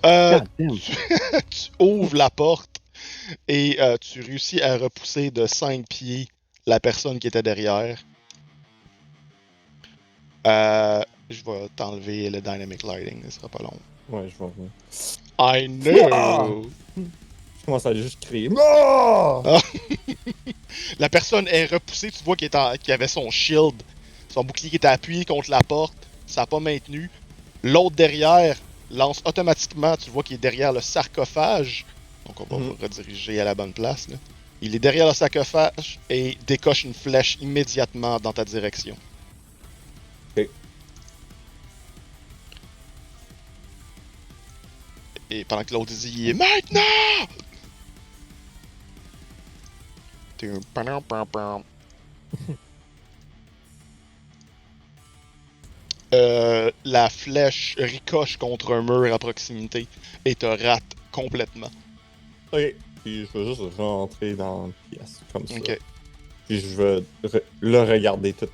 Euh, God damn. tu ouvres la porte et tu réussis à repousser de 5 pieds la personne qui était derrière. Je vais t'enlever le dynamic lighting, ce sera pas long. Ouais, je vais revenir. I know! Ah! Je commence à juste crier. Oh! La personne est repoussée, tu vois qu'il avait son shield, son bouclier qui était appuyé contre la porte, ça n'a pas maintenu. L'autre derrière lance automatiquement, tu vois qu'il est derrière le sarcophage. Donc on va vous rediriger à la bonne place. Là. Il est derrière le sarcophage et décoche une flèche immédiatement dans ta direction. Ok. Et pendant que l'autre dit maintenant! La flèche ricoche contre un mur à proximité et te rate complètement. Ok. Puis je vais juste rentrer dans la pièce, comme ça. Ok. Puis je vais le regarder tout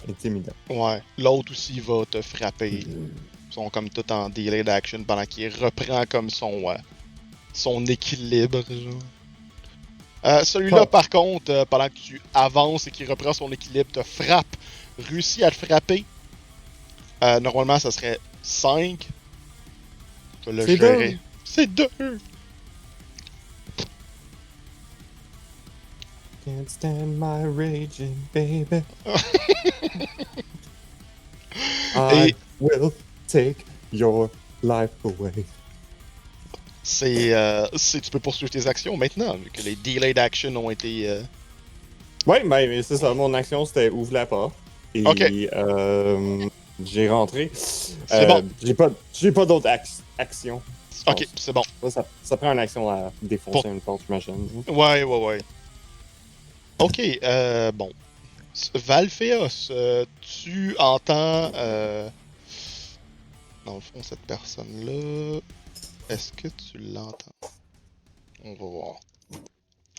intimidant. Ouais. L'autre aussi va te frapper. Ils sont comme tout en delay d'action pendant qu'il reprend comme son équilibre. Genre. Celui-là, Oh. par contre, pendant que tu avances et qu'il reprend son équilibre, te frappe, réussit à te frapper. Normalement, ça serait 5. Je vais le C'est gérer. deux. C'est 2! Can't stand my raging, baby. I will take your life away. Tu peux poursuivre tes actions maintenant, vu que les delayed action ont été. Ouais, mais c'est ça. Mon action, c'était ouvre la porte. Et Ok. j'ai rentré. C'est bon. J'ai pas d'autres actions. je Ok, pense. c'est bon. Ça prend une action à défoncer une porte, j'imagine. Ouais. Ok, bon. Valphéos, tu entends. Dans le fond, cette personne-là. Est-ce que tu l'entends? On va voir.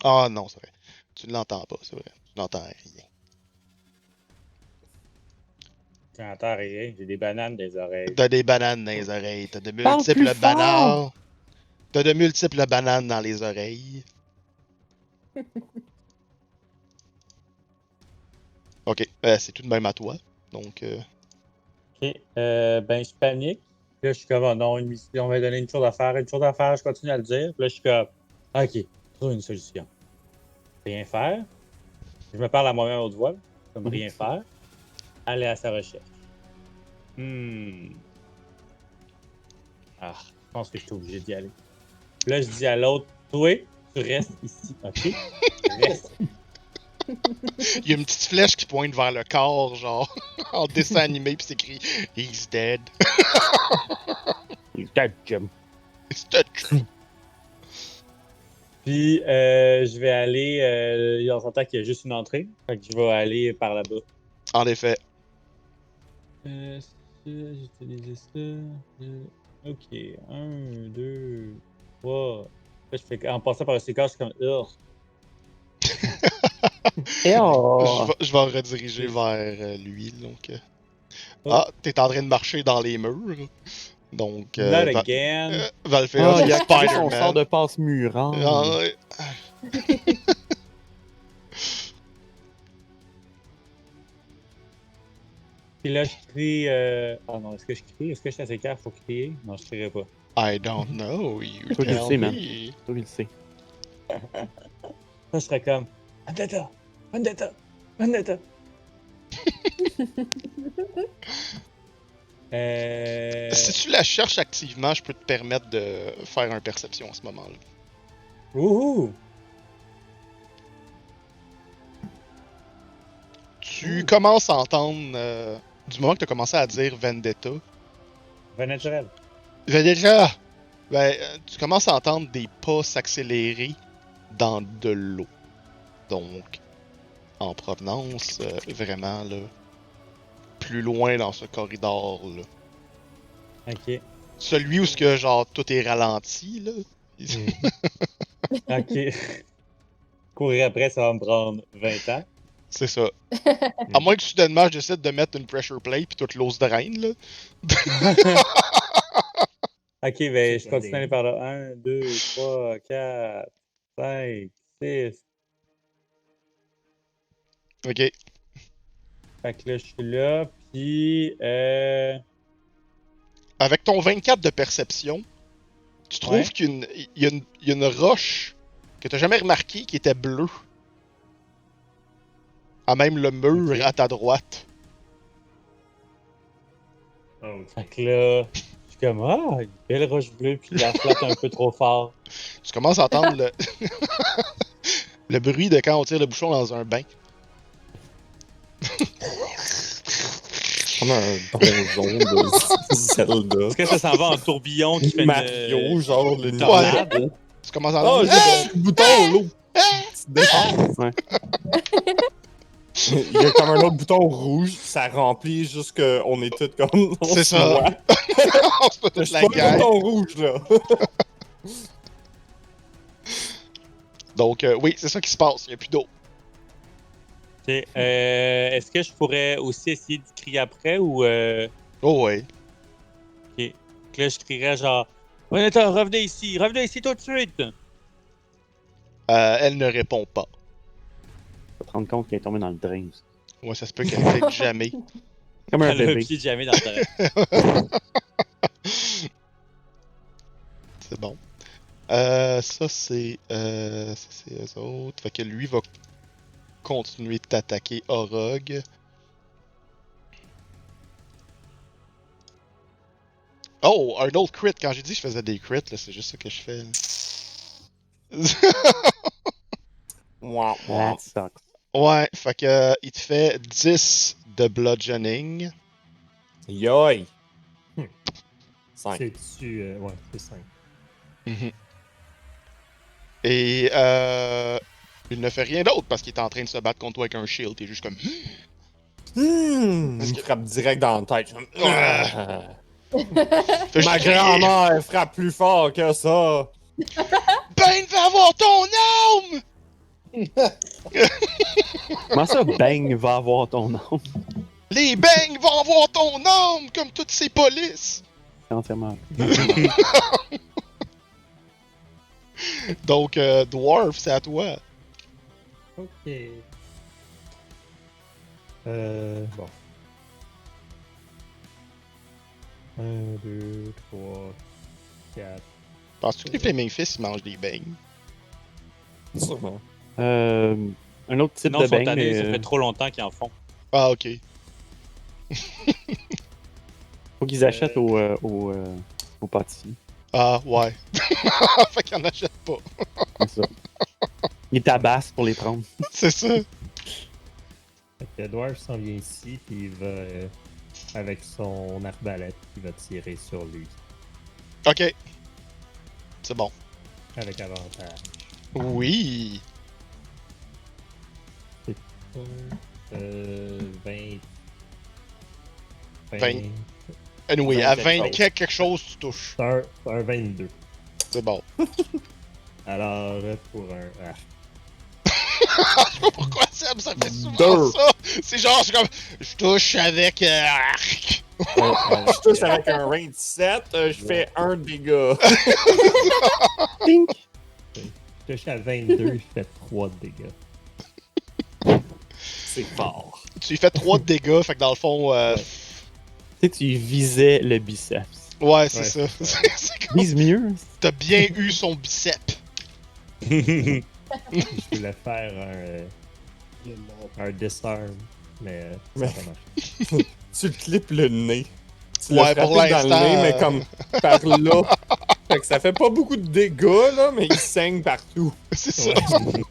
Ah non, c'est vrai. Tu ne l'entends pas, c'est vrai. Tu n'entends rien. J'entends rien, j'ai des bananes des oreilles. T'as des bananes dans les oreilles. T'as de Parle multiples plus fort! bananes. T'as de multiples bananes dans les oreilles. Ok, c'est tout de même à toi. Donc, Ok, ben je panique. Puis là, je suis comme, oh non, une mission, on m'a donné une chose à faire, je continue à le dire. Puis là, je suis comme, ok, trouve une solution. Rien faire. Je me parle à moi-même à haute voix, comme rien faire. Aller à sa recherche. Ah, je pense que je suis obligé d'y aller. Puis là, je dis à l'autre, toi, tu restes ici, ok? Tu restes. il y a une petite flèche qui pointe vers le corps, genre, en dessin animé, puis c'est écrit He's dead. He's dead, Jim. It's dead. Puis, je vais aller. On s'entend qu'il y a juste une entrée. Fait que je vais aller par là-bas. En effet. J'utilisais ça. Ok, 1, 2, 3. Là, je fais, en passant par le séquence, je suis comme. Ugh. Et oh! Je vais rediriger vers lui, donc. Ah, t'es en train de marcher dans les murs. Donc. Not again. Valphéos, Ah, c'est il a activé son sort Spider-Man. de passe murant. Ah, ouais. Puis là, je crie. Ah non, est-ce que je crie? Est-ce que je suis assez clair? Faut crier? Non, je crierai pas. I don't know. You Toi, tu le tell sais, man. me. Toi, il le sait. je serais comme Vendetta! Vendetta! Vendetta! Si tu la cherches activement, je peux te permettre de faire un perception à ce moment-là. Wouhou! Tu commences à entendre, du moment que tu as commencé à dire Vendetta, Vin naturel. Vendetta! Tu commences à entendre des pas s'accélérer dans de l'eau. Donc, en provenance, vraiment, là, plus loin dans ce corridor-là. Ok. Celui où ce que, genre, tout est ralenti, là. Ok. Courir après, ça va me prendre 20 ans. C'est ça. À moins que soudainement, je décide de mettre une pressure plate puis toute l'eau se draine, là. Ok, ben, je C'est continue pas d'aller par là. 1, 2, 3, 4, 5, 6. Ok. Fait que là, je suis là, puis Avec ton 24 de perception, tu trouves Ouais. qu'il y a une roche que t'as jamais remarqué qui était bleue. À même le mur Ok. à ta droite. Oh, Fait que là, je suis comme, ah, une belle roche bleue, puis la flatte un peu trop fort. Tu commences à entendre le... le bruit de quand on tire le bouchon dans un bain. Comme un donjon de Zelda. Est-ce que ça s'en va en tourbillon qui fait Mario, genre le niveau. tornade? Tu commences à Oh, entendre... j'ai le bouton, l'eau! Tu te défonces. Ouais. Il y a comme un autre bouton rouge, ça remplit juste qu'on est tous comme. on C'est se ça. voit. On se fait toute Je la suis pas le gang. bouton rouge, là. Donc, oui, c'est ça qui se passe. Il n'y a plus d'eau. Ok, est-ce que je pourrais aussi essayer de crier après ou. Oh, ouais. Ok. Donc là, je crierais genre, Vendetta, revenez ici tout de suite! Elle ne répond pas. Tu vas te rendre compte qu'elle est tombée dans le drain. aussi. Ouais, ça se peut qu'elle clique jamais. Comme un Elle a un bébé. pied jamais dans le terrain. C'est bon. Ça, c'est eux autres. Fait que lui va continuer de t'attaquer, Orog. Oh, un autre crit. Quand j'ai dit que je faisais des crits, là, c'est juste ça que je fais. Wouah, wouah. That sucks. Ouais, fait que il te fait 10 de bludgeoning. Yoï! 5. C'est-tu. Ouais, c'est 5. Et il ne fait rien d'autre parce qu'il est en train de se battre contre toi avec un shield. T'es juste comme. Il me frappe direct dans la tête. Fais Ma juste crier. grand-mère frappe plus fort que ça! Ben va avoir ton âme! Comment ça, Bang va avoir ton nom? Les bangs vont avoir ton âme comme toutes ces polices! C'est entièrement. Donc, Dwarf, c'est à toi. Ok. Bon. 1, 2, 3, 4. Penses-tu que les Flaming Fists ils mangent des bangs? Sûrement. Un autre type Sinon, de ils sont bang, tannés, mais ça fait trop longtemps qu'ils en font. Ah, ok. faut qu'ils achètent au pâtissier. Ah, ouais. Fait qu'il en achète pas. C'est ça. Ils tabassent pour les prendre. C'est ça. Fait que le dwarf s'en vient ici, puis il va, avec son arbalète, il va tirer sur lui. Ok. C'est bon. Avec avantage. Oui. 20. 20. Anyway, à 20 quelque quelque chose, tu touches. C'est un 22. C'est bon. Alors, pour un. Je sais pas pourquoi ça fait souvent ça. C'est genre, c'est comme, je touche avec arc. Je touche avec un 27, je fais 1 dégât. Pink! Je touche à 22, je fais 3 de dégâts. C'est fort. Tu lui fais 3 de dégâts, fait que dans le fond, Tu sais, tu visais le biceps. ouais, c'est Ouais, ça. c'est ça. C'est comme, Vise mieux. t'as bien eu son bicep. Je voulais faire un disarm, mais ça a pas marché. Tu le clips le nez. Tu Ouais, l'as pour frappé dans le l'instant, nez, mais comme par là. Fait que ça fait pas beaucoup de dégâts, là, mais il saigne partout. C'est ça. Ouais.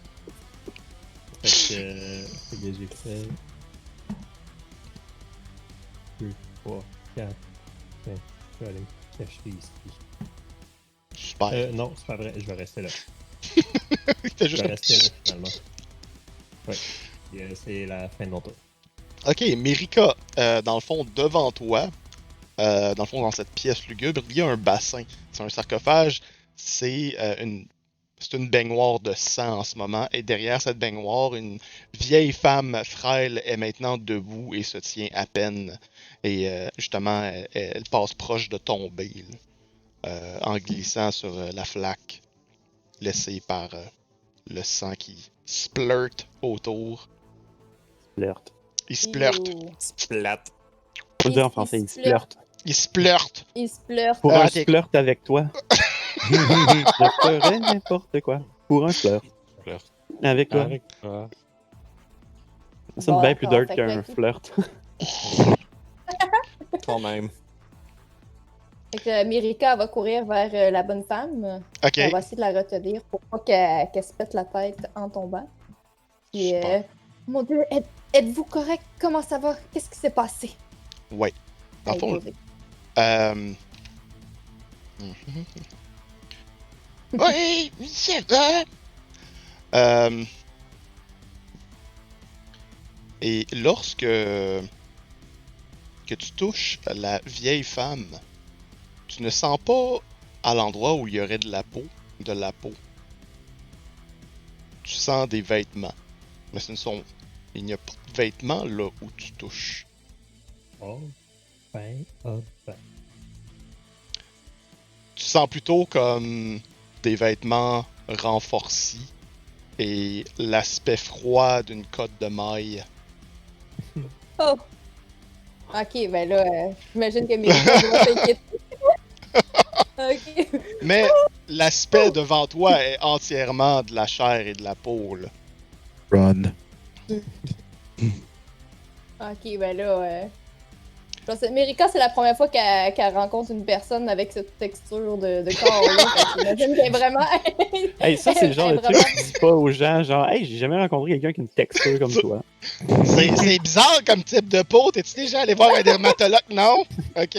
Fait que j'ai fait 2, 3, 4, 5. Je vais aller me cacher ici. Super. Non, c'est pas vrai, je vais rester là. T'as Je juste vais un rester petit- là finalement. Ouais. Et, c'est la fin de mon tour. Ok, Mérika, dans le fond, devant toi, dans le fond, dans cette pièce lugubre, il y a un bassin. C'est un sarcophage. C'est une baignoire de sang en ce moment. Et derrière cette baignoire, une vieille femme frêle est maintenant debout et se tient à peine. Et justement, elle passe proche de tomber, là, en glissant sur la flaque laissée par le sang qui splurte autour. Flirt. Il splurte. Ew. Splat. Faut le dire en français, il splurte. Il splurte. Il se pleure. Pour Ah, un ok. splurt avec toi. Je ferais n'importe quoi. Pour un splurt. Flirt. Avec toi. Avec toi. Ça sonne Bon, bien plus d'accord, dirt fait que qu'un là, flirt. Quand même. Fait que Mérika va courir vers la bonne femme. Ok. On va essayer de la retenir pour pas qu'elle se pète la tête en tombant. Puis, Super. mon Dieu, êtes-vous correct? Comment ça va? Qu'est-ce qui s'est passé? Ouais. Dans le fond, Allez, Euh... Oui, c'est ça. Et lorsque que tu touches la vieille femme, tu ne sens pas à l'endroit où il y aurait de la peau. Tu sens des vêtements. Mais il n'y a pas de vêtements là où tu touches. Oh, ben, oh, ben. Tu sens plutôt comme des vêtements renforcés et l'aspect froid d'une cotte de maille. Oh! Ok, ben là, j'imagine que Mérika va s'inquiéter. Ok. Mais l'aspect devant toi est entièrement de la chair et de la peau, là. Run. Ok, ben là, je pense que Mérika, c'est la première fois qu'elle rencontre une personne avec cette texture de corps-là. J'imagine qu'elle est vraiment. Hey, ça, c'est le genre Elle de est truc vraiment- que tu dis pas aux gens, genre, hey, j'ai jamais rencontré quelqu'un qui a une texture comme toi. C'est bizarre comme type de peau. T'es-tu déjà allé voir un dermatologue? Non? Ok.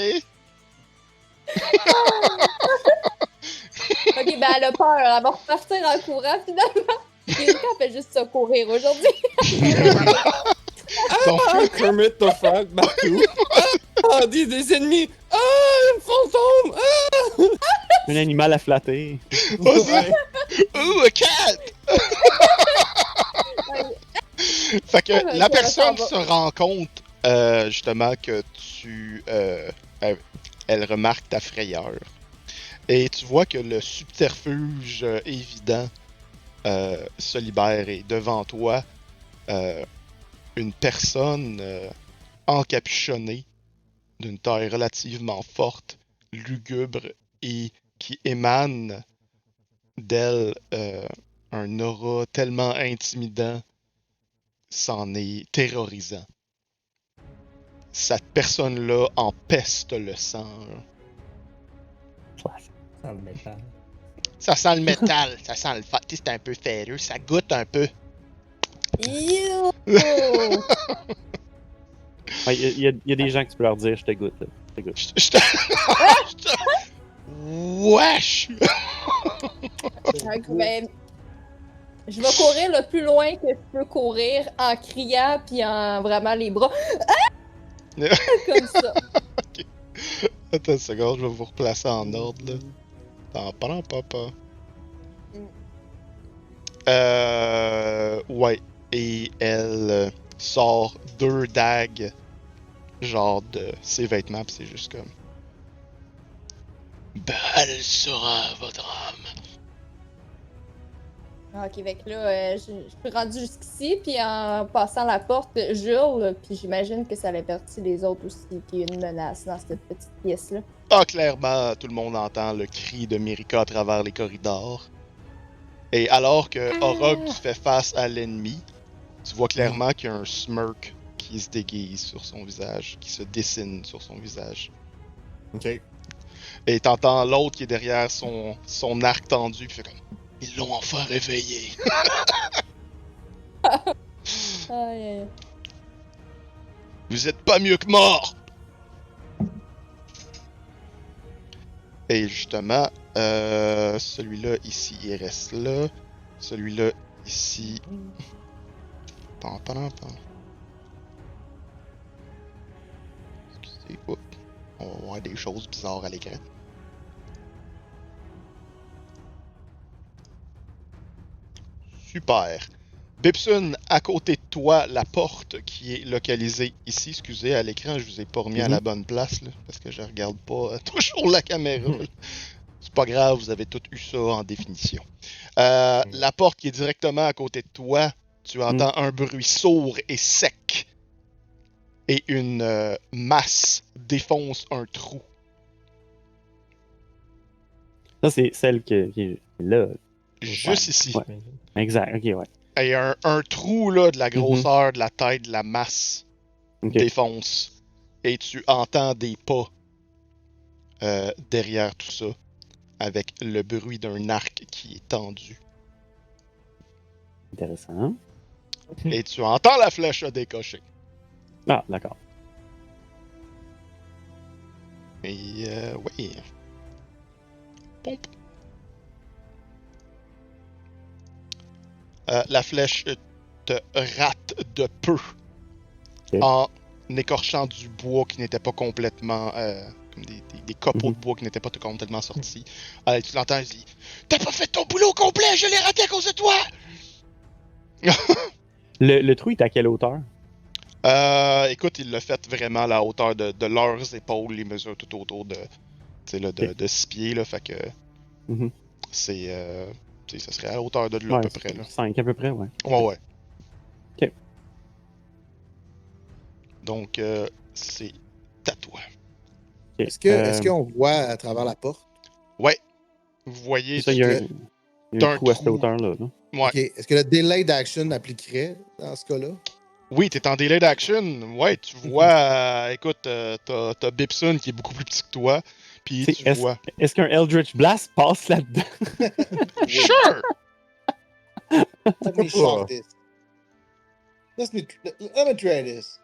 Ok, ben elle a peur. Elle va repartir en courant finalement. Mérika fait juste se courir aujourd'hui. Donc, Kermit the Frog partout. Ah, des ennemis. Ah, un fantôme. Un animal à flatter. Ouais. ooh, a cat! Fait que Ah, la ok, personne ça se va. rend compte, justement, que elle remarque ta frayeur. Et tu vois que le subterfuge évident se libère et devant toi, une personne encapuchonnée d'une taille relativement forte, lugubre et qui émane d'elle un aura tellement intimidant, c'en est terrorisant. Cette personne-là empeste le sang. Sans le métal. Ça sent le métal, ça sent le fat. C'est un peu ferreux, ça goûte un peu. Ew! Ouais, il y a des gens que tu peux leur dire, je te goûte, là. Je te goûte. Je te... je te- Wesh! Ok, ben, je vais courir le plus loin que je peux courir en criant puis en vraiment les bras. Ah! Comme ça. Attends une seconde, je vais vous replacer en ordre là. Attends, papa. Ouais. Et elle sort 2 dagues, genre de ses vêtements, pis c'est juste comme. Elle sera votre âme. Ok, fait que là, je suis rendue jusqu'ici, puis en passant la porte, j'hurle, puis j'imagine que ça avertit les autres aussi qu'il y a une menace dans cette petite pièce-là. Ah, clairement, tout le monde entend le cri de Mérika à travers les corridors. Et alors que Orog, tu fais face à l'ennemi, tu vois clairement qu'il y a un smirk qui se déguise sur son visage, qui se dessine sur son visage. Ok. Et t'entends l'autre qui est derrière son arc tendu qui fait comme « Ils l'ont enfin réveillé! Aïe, aïe. Vous êtes pas mieux que mort! » Et justement, celui-là ici, il reste là. Celui-là ici... Attends. Excusez, oups. On va voir des choses bizarres à l'écran. Super. Bipsun, à côté de toi, la porte qui est localisée ici, excusez, à l'écran, je vous ai pas remis à la bonne place, là, parce que je regarde pas toujours la caméra. Là. C'est pas grave, vous avez tout eu ça en définition. La porte qui est directement à côté de toi, tu entends un bruit sourd et sec. Et une masse défonce un trou. Ça, c'est celle qui est là. Juste ici. Ouais. Exact, ok, ouais. Et un trou là, de la grosseur de la tête de la masse défonce. Et tu entends des pas derrière tout ça. Avec le bruit d'un arc qui est tendu. Intéressant. Et tu entends la flèche décocher. Ah, d'accord. Et oui. Pompe. La flèche te rate de peu en écorchant du bois qui n'était pas complètement... comme des copeaux de bois qui n'étaient pas complètement sortis. Tu l'entends, il dit « T'as pas fait ton boulot complet, je l'ai raté à cause de toi! » Le trou est à quelle hauteur? Écoute, il l'a fait vraiment à la hauteur de leurs épaules, les mesures tout autour de 6 pieds, là, fait que c'est... ça serait à la hauteur de là, à peu près. Là. 5 à peu près, ouais. Ouais. Ok. Donc, c'est à toi. Okay. Est-ce qu'on voit à travers la porte? Ouais. Vous voyez... Ça, il y a un trou à cette hauteur-là. Là. Ouais. Okay. Est-ce que le delay d'action appliquerait dans ce cas-là? Oui, t'es en delay d'action. Ouais, tu vois... écoute, t'as Bipsun qui est beaucoup plus petit que toi. Puis tu vois... Est-ce qu'un Eldritch Blast passe là-dedans? Sure! Let me shock this. Let me try this.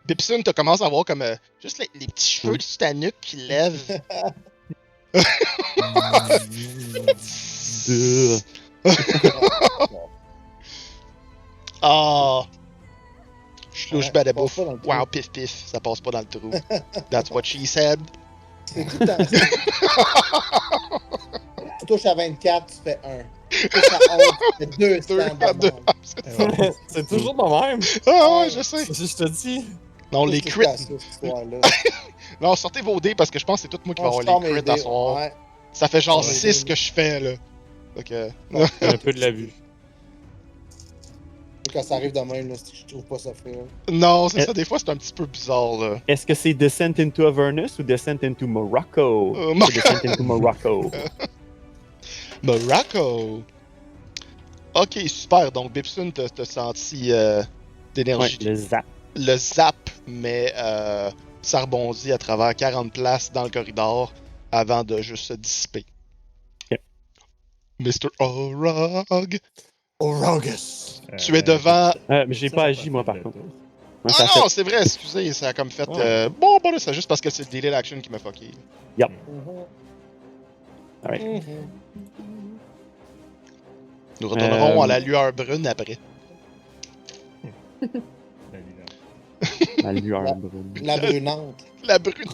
Bipsun, tu commences à voir comme juste les petits cheveux sur ta nuque qui lèvent. Ah! Chlouche badabouf. Wow, pif pif, ça passe pas dans le trou. That's what she said. C'est tout le temps ça. Tu touches à 24, tu fais 1. Tu touches à 11, tu fais 2 stands. C'est toujours de même. Ah ouais, je sais. Je te dis. Non, les crits. Non, sortez vos dés parce que je pense que c'est tout moi qui va avoir les crits à soir. Ouais. Ça fait genre 6 que je fais là. Donc, un peu de la vue. Quand ça arrive de même, là, je trouve pas ça fair. Non, c'est ça, des fois c'est un petit peu bizarre là. Est-ce que c'est Descent into Avernus ou Descent into Morocco? Descent into Morocco. Morocco! Ok, super. Donc, Bipsun t'a senti d'énergie. Ouais, le zap. Le zap, mais ça rebondit à travers 40 places dans le corridor avant de juste se dissiper. Okay. Mr. Orog! Orogus! Tu es devant... mais j'ai pas agi, moi, par contre. Ouais, ah non, c'est vrai, excusez, ça a comme fait... bon, là, c'est juste parce que c'est le delay d'action qui m'a fucké. Yep. Alright. Nous retournerons à la lueur brune après. La lueur brune. La brunante. La brune.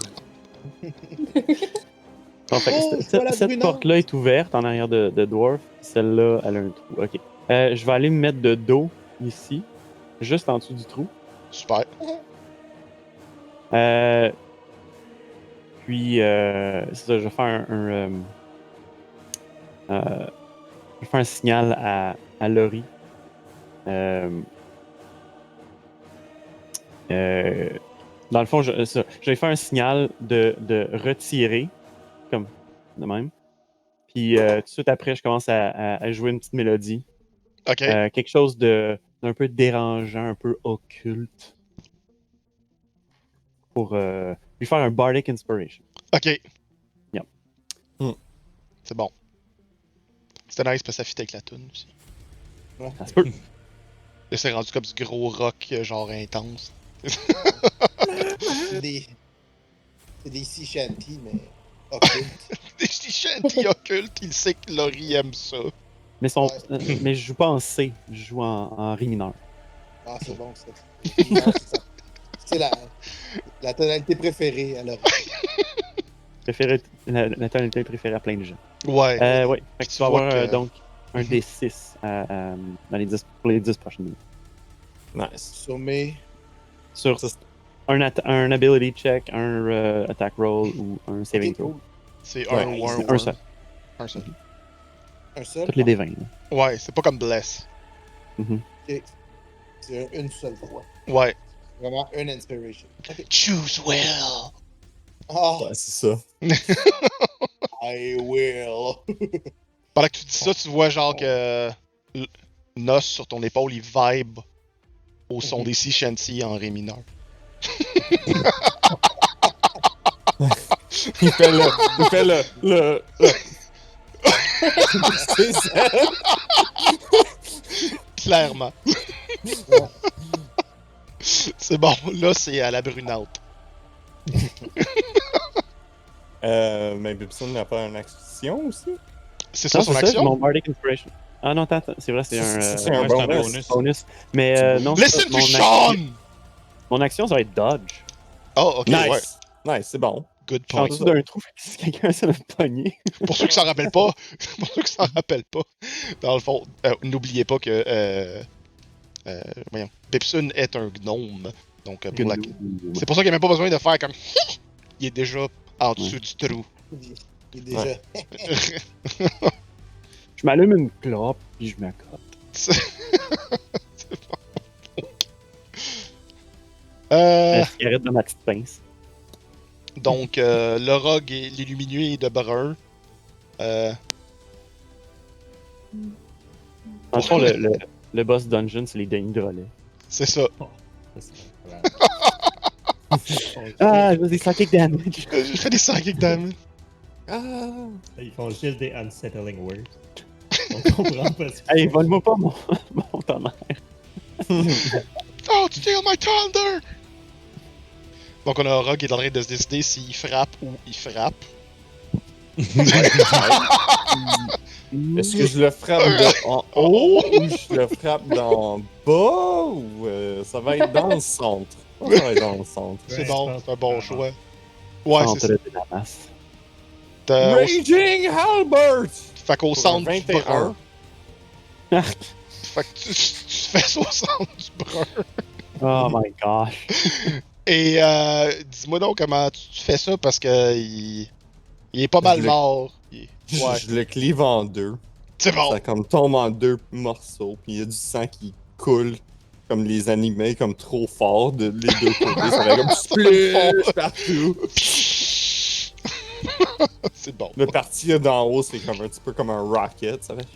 En fait, cette porte-là est ouverte en arrière de Dwarf. Celle-là, elle a un trou. Ok. Je vais aller me mettre de dos ici, juste en dessous du trou. Super. Puis, c'est ça, je vais faire je vais faire un signal à Laurie. Dans le fond, je vais faire un signal de retirer, comme de même. Puis tout de suite après, je commence à jouer une petite mélodie. Ok. Quelque chose d'un peu dérangeant, un peu occulte. Pour lui faire un Bardic Inspiration. Ok. Yep. C'est bon. C'était nice parce que ça fit avec la tune aussi. Ça se peut. Là, c'est rendu comme ce gros rock genre intense. C'est des sea shanty, mais occultes. Des petits shanty occultes, il sait que Laurie aime ça. Mais, mais je joue pas en C, je joue en Ré mineur. Ah, c'est bon, ça. Non, c'est ça. C'est la tonalité préférée, alors. La tonalité préférée à plein de gens. Ouais. Ouais. Fait que tu vas vois avoir que- donc un D6 pour les 10 prochaines minutes. Nice. Sommé. Sur Ça, un ability check, un attack roll ou un saving Ok, throw. cool. C'est Ouais, un ou un c'est ou un un. seul. Un seul. Un seul? Toutes les D20. là. Ouais, c'est pas comme Bless. Ok. C'est une seule fois. Ouais. Vraiment, une inspiration. Ok. Choose well. Oh, ouais, c'est ça. I will. Pendant que tu dis ça, tu vois genre que Nos sur ton épaule, il vibe au son des sea shanty en Ré mineur. Il fait le. C'est ça. Clairement. C'est bon, là c'est à la brunante. Mais Bibson n'a pas une action aussi? C'est ça Non, son c'est ça, action? mon Bardic Inspiration. Ah non, attends, c'est vrai, c'est un, C'est un Ouais, c'est un bonus. bonus. Mais non, c'est Listen ça, to Sean! mon action, ça va être dodge. Oh, ok, Nice. ouais. Nice, c'est bon. Good Je suis en point. dessous d'un trou, fait que si quelqu'un essaie de me pogner. Pour ceux qui s'en rappellent pas, dans le fond, n'oubliez pas que voyons, Bibson est un gnome. Donc c'est pour ça qu'il n'y a même pas besoin de faire comme il est déjà en dessous du trou. Il est déjà. Je m'allume une clope, puis je m'accote. C'est bon. La cigarette dans ma petite pince. Donc, le rogue et l'illuminé de brun. Dans le fond, le boss dungeon, c'est les Denis de relais. C'est ça. Ah, je fais des psychic damage. Je fais des psychic damage. Ah! Ils font juste des unsettling words. On comprend pas ce qu'ils Hey, font. vole-moi pas mon tonnerre. Oh, steal my thunder! Donc, on a un rogue qui est en train de se décider s'il frappe ou il frappe. Est-ce que je le frappe en haut ou je le frappe d'en bas ou ça va être dans le centre? Ça va être dans le centre. C'est Ouais, bon, je pense c'est un bon que- choix. Ouais, c'est ça. de la masse. Raging Halbert! Fait qu'au Pour centre un du brun. 21. Fait que tu fais ça au centre du brun. Oh my gosh. Et dis-moi donc comment tu fais ça parce que il est pas mal Je le- mort. Je, Ouais, je le clive en deux. c'est bon. Ça comme tombe en deux morceaux, puis il y a du sang qui coule comme les animés, comme trop fort de les deux côtés. Ça fait comme splish partout. C'est bon. Le parti d'en haut, c'est comme un petit peu comme un rocket. Ça fait...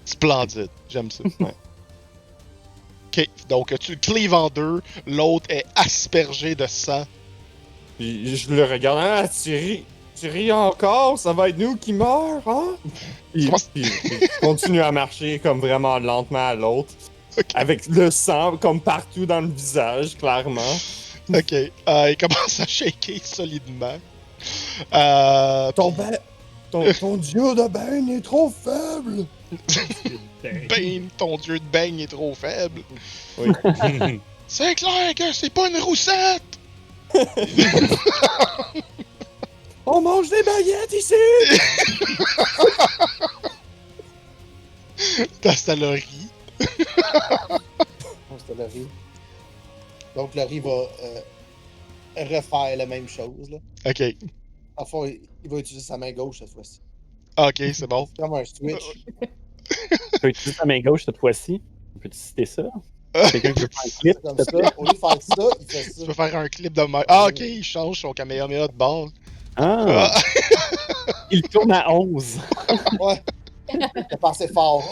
Splendide. J'aime ça. Ouais. Ok, donc tu le clives en deux, l'autre est aspergé de sang. Puis je le regarde, ah, tu ris encore, ça va être nous qui meurt, hein? Puis je continue à marcher comme vraiment lentement à l'autre, Ok. avec le sang comme partout dans le visage, clairement. Ok, il commence à shaker solidement. Ton dieu de Bane est trop faible! Bane, ton dieu de beigne est trop faible. Oui. C'est clair que c'est pas une roussette! On mange des baguettes ici! T'as Laurie. C'était Laurie. Donc, Laurie va refaire la même chose. Là. Ok. En fond, il va utiliser sa main gauche cette fois-ci. Ok, c'est bon. C'est comme un switch. Tu peux utiliser ta main gauche cette fois-ci. Peux-tu citer ça? Quelqu'un qui veut faire un clip? C'est comme ça. Au lieu de faire ça, il fait ça. Tu peux faire un clip de même. Ah, ok, il change son Kamehameha de bord. Ah! Il tourne à 11. Ouais. T'as passé fort.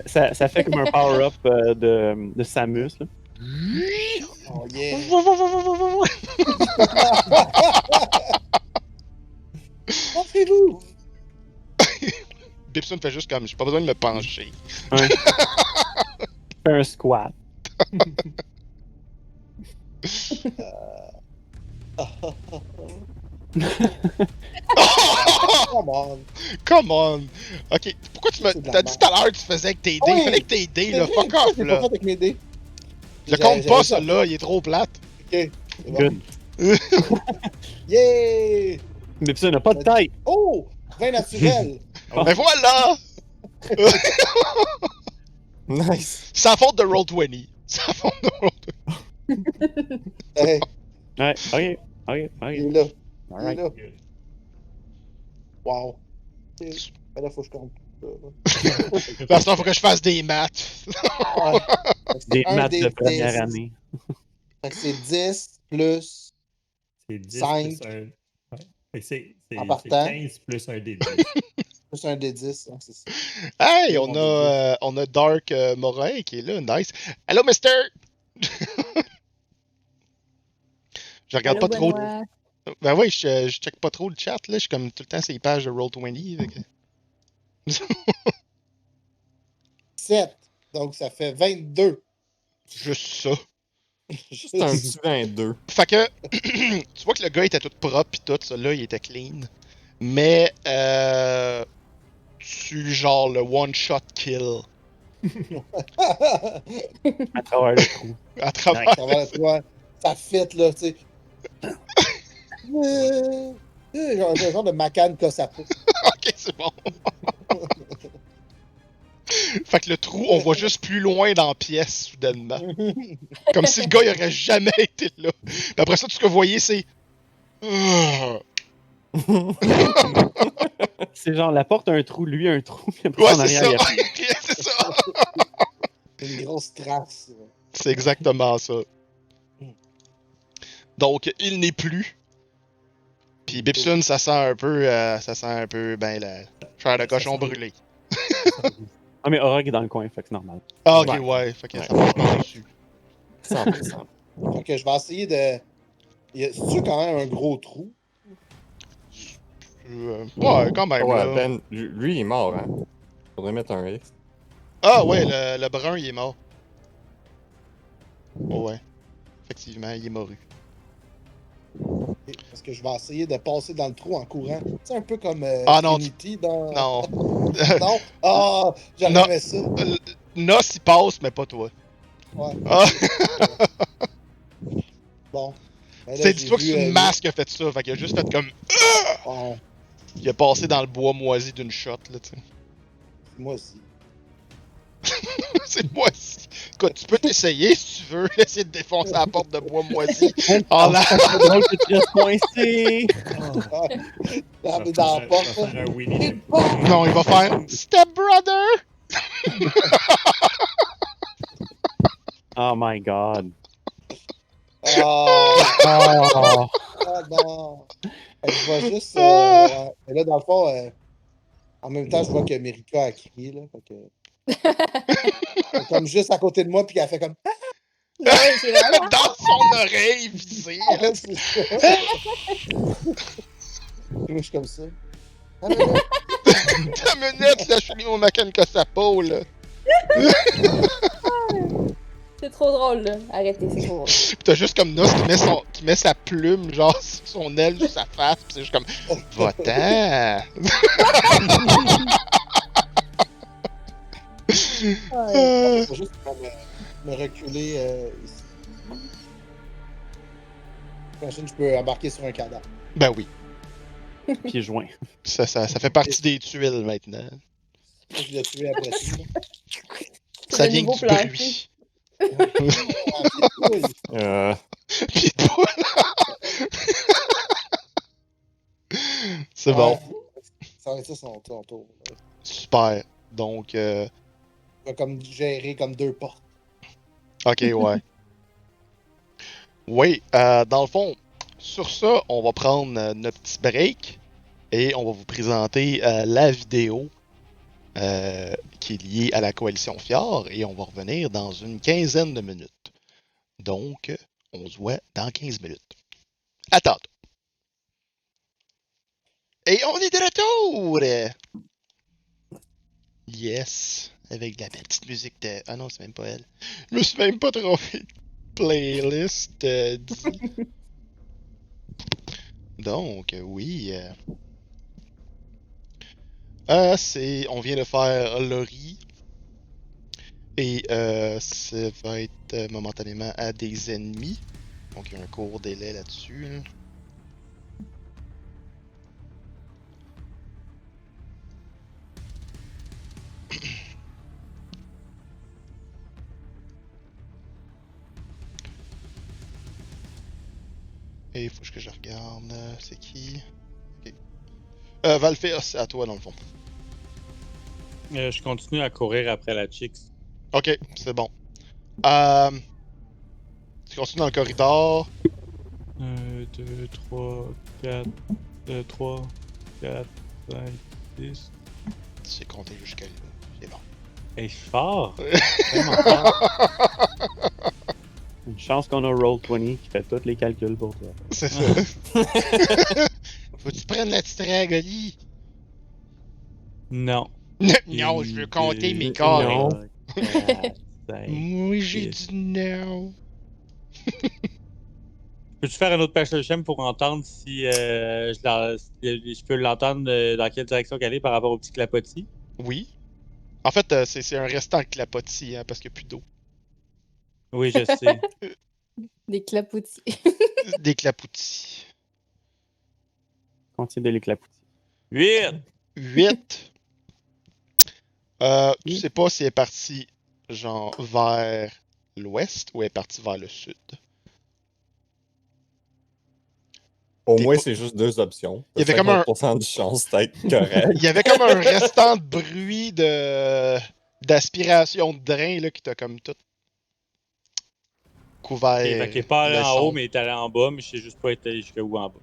Ça fait comme un power-up de Samus. Là. Oh yeah. Pensez-vous? Bibson fait juste comme, j'ai pas besoin de me pencher. Ouais. Fais un squat. Come on. Come on! Ok, pourquoi tu m'as. C'est de la T'as dit tout à l'heure que tu faisais avec tes dés. Oui. Fallait que tes dés, C'est là. vrai, Fuck pourquoi off, j'ai pas là. fait avec mes dés? Je compte pas, ça, là. Il est trop plate. Ok. C'est bon. Good. Yeah! Mais ça n'a pas de tête. Oh! Vin naturel! Mais voilà! Nice. C'est la faute de Roll20. C'est la faute de Roll20. Hey, Ouais, ok. il est là. Il est Alright. là. Wow. Ok. Mais là, faut que je compte. Maintenant, faut que je fasse des maths. Ouais. Des Un maths des de première 10. année. Fait que c'est 10 plus. C'est 10 5. plus un. Ouais. Fait que c'est En partant. 15 plus un des 10. Plus un des 10. Hein, c'est ça. Hey, On on a Dark Morin qui est là. Nice. Hello, Mister! Je regarde pas trop. Ben oui, je check pas trop le chat, là. Je suis comme tout le temps sur les pages de Roll20. fait que- 7. Donc, ça fait 22. Juste ça. C'est un petit 22. Fait que, tu vois que le gars était tout propre pis tout, ça là, il était clean. Mais, tu genre le one-shot kill À travers le trou. à travers. Ça va, tu vois, ça fit, là, tu sais. Un genre de Macan Kosapo. Ok, c'est bon. Fait que le trou, on voit juste plus loin dans la pièce, soudainement. Comme si le gars, il aurait jamais été là. Puis après ça, tout ce que vous voyez, c'est. C'est genre la porte a un trou, lui a un trou, puis après Ouais, en c'est arrière, ça. il y a C'est ça. Une grosse trace. C'est exactement ça. Donc, il n'est plus. Puis Bibson, ça sent un peu, ben, la chair de Ça cochon sent- brûlée. Ah, mais Orog est dans le coin, fait que c'est normal. Ah, ok, Ouais. ouais. Fait que Ouais. ça passe par-dessus. 100%. Donc, je vais essayer de. C'est-tu quand même un gros trou? Ouais, quand même, Ouais, là. Ben, lui, il est mort, hein. Faudrait mettre un X. Ah, ouais, le brun, il est mort. Oh, ouais. Effectivement, il est mouru. Parce que je vais essayer de passer dans le trou en courant. C'est un peu comme Ah, non, Trinity dans. Non. Non? Ah! J'aurais Non. aimé ça. Nos, il passe, mais pas toi. Ouais. Ah, Bon. Ben là, c'est j'ai dis-toi que vu, c'est une masque qui a fait ça. Fait qu'il a juste fait comme. bon, Il a passé dans le bois moisi d'une shot, là, tu sais. moi aussi. C'est moisi. Écoute, tu peux t'essayer si tu veux, essayer de défoncer la porte de bois moisi. En la... C'est drôle que tu restes coincé! Ah, Je vais dans la faire porte. un Winnie Non, il va faire Step Brother! Oh my god. Ah, Oh. ah bon. Je vais juste. Ouais. Mais là, dans le fond, en même temps, je vois que Mérika a crié, là. Fait que... Elle est comme juste à côté de moi, puis elle fait comme. Ouais, c'est vraiment. Dans son oreille visée. Ah, là. c'est ça. Moi, je suis comme ça. Ah, mais là, Ta minute, là, je suis mis mon Macan Kosapo, là. C'est trop drôle, là. Arrêtez, c'est trop drôle. Pis t'as juste comme Nos qui met sa plume, genre, sur son aile, sur sa face, pis c'est juste comme. Va-t'en! je vais juste me reculer ici. J'imagine que je peux embarquer sur un cadavre. Ben oui. Pieds joints. Ça fait partie des tuiles maintenant. Je l'ai tué après tout. Ça Le vient nouveau du plancher. bruit. Oui. Pied de poule. C'est bon. Ça va être ça son tour. Super. Donc, Il va comme gérer comme deux portes. ok, ouais. Oui, dans le fond, Sur ça, on va prendre notre petit break et on va vous présenter la vidéo qui est liée à la coalition Fjord et on va revenir dans une quinzaine de minutes. Donc, on se voit dans 15 minutes. À tantôt. Et on est de retour! Yes! Avec la petite musique de... Ah non, c'est même pas elle. Je me suis même pas trompé de playlist dit. Donc, oui. On vient de faire Lori. Et ça va être momentanément à des ennemis. Donc, il y a un court délai là-dessus. Là. Et il faut que je regarde. C'est qui? Ok. Valféa, c'est à toi dans le fond. Je continue à courir après la Chicks. Ok, c'est bon. Tu continues dans le corridor. 1, 2, 3, 4, 3, 4, 5, 6. Tu sais compter jusqu'à là. C'est bon. Et je suis fort! Vraiment fort. Une chance qu'on a Roll20 qui fait tous les calculs pour toi. C'est ça. Faut que tu prennes la petite règle, Ali. Non. Non, je veux compter mes carrés. carrés. Non. 4, 5. Moi, j'ai dit non. Peux-tu faire un autre Passion pour entendre si je peux l'entendre dans quelle direction qu'elle est par rapport au petit clapotis? Oui. En fait, c'est un restant de clapotis, hein, parce qu'il n'y a plus d'eau. Oui, je sais. Des clapoutis. Des clapoutis. Contient de l'éclapoutis. 8! 8. Tu sais pas si elle est partie, genre, vers l'ouest ou elle est partie vers le sud. Au T'es moins, pas- c'est juste deux options. Il y avait comme un- 50% de chance d'être correct. Il y avait comme un restant de bruit d'aspiration de drain là, qui t'a comme tout couvert. Ok, fait qu'il est pas allé le en son. haut, mais il est allé en bas, mais je sais juste pas été jusqu'où en bas.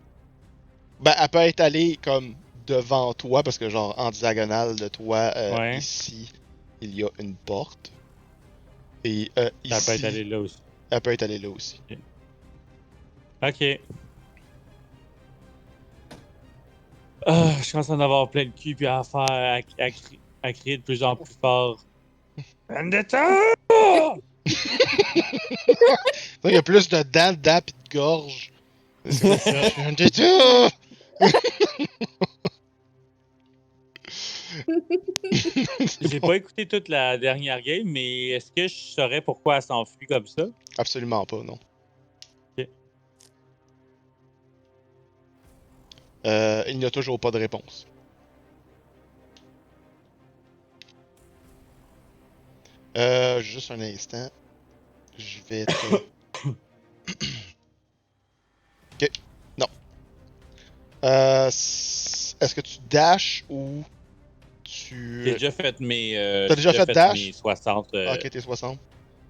Ben, elle peut être allée comme devant toi, parce que genre en diagonale de toi, Ouais. ici, il y a une porte. Et ici, Ça peut être allé là aussi. elle peut être allée là aussi. Ok. Ah, je commence à en avoir plein le cul puis à faire à crier de plus en plus fort. Vendetta! Il y a plus de dents pis de gorge. C'est ça. Vendetta! J'ai pas écouté toute la dernière game, mais est-ce que je saurais pourquoi elle s'enfuit comme ça? Absolument pas, non. Ok. Il n'y a toujours pas de réponse. Juste un instant. Je vais te... Ok. Non. Est-ce que tu dashes ou tu... J'ai déjà fait mes. T'as déjà fait dash? Mes 60. Ok, t'es 60.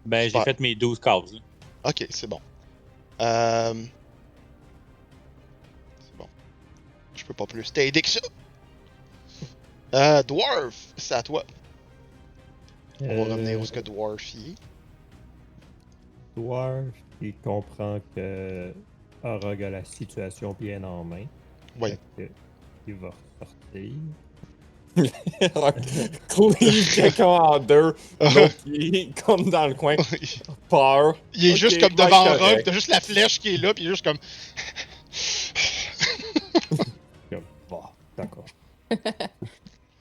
Ben, super. j'ai fait mes 12 cases. là. Ok, c'est bon. C'est bon. Je peux pas plus t'aider que ça. Dwarf, c'est à toi. On va revenir où ce que Dwarf y est. Dwarf, il comprend que Orog a la situation bien en main. Oui. Fait que il va ressortir. Cleave quelqu'un en deux, l'autre qui est comme dans le coin, peur. Il est Ok, juste comme ouais, devant correct. Rogue, t'as juste la flèche qui est là, pis il est juste comme... Comme, bon, d'accord.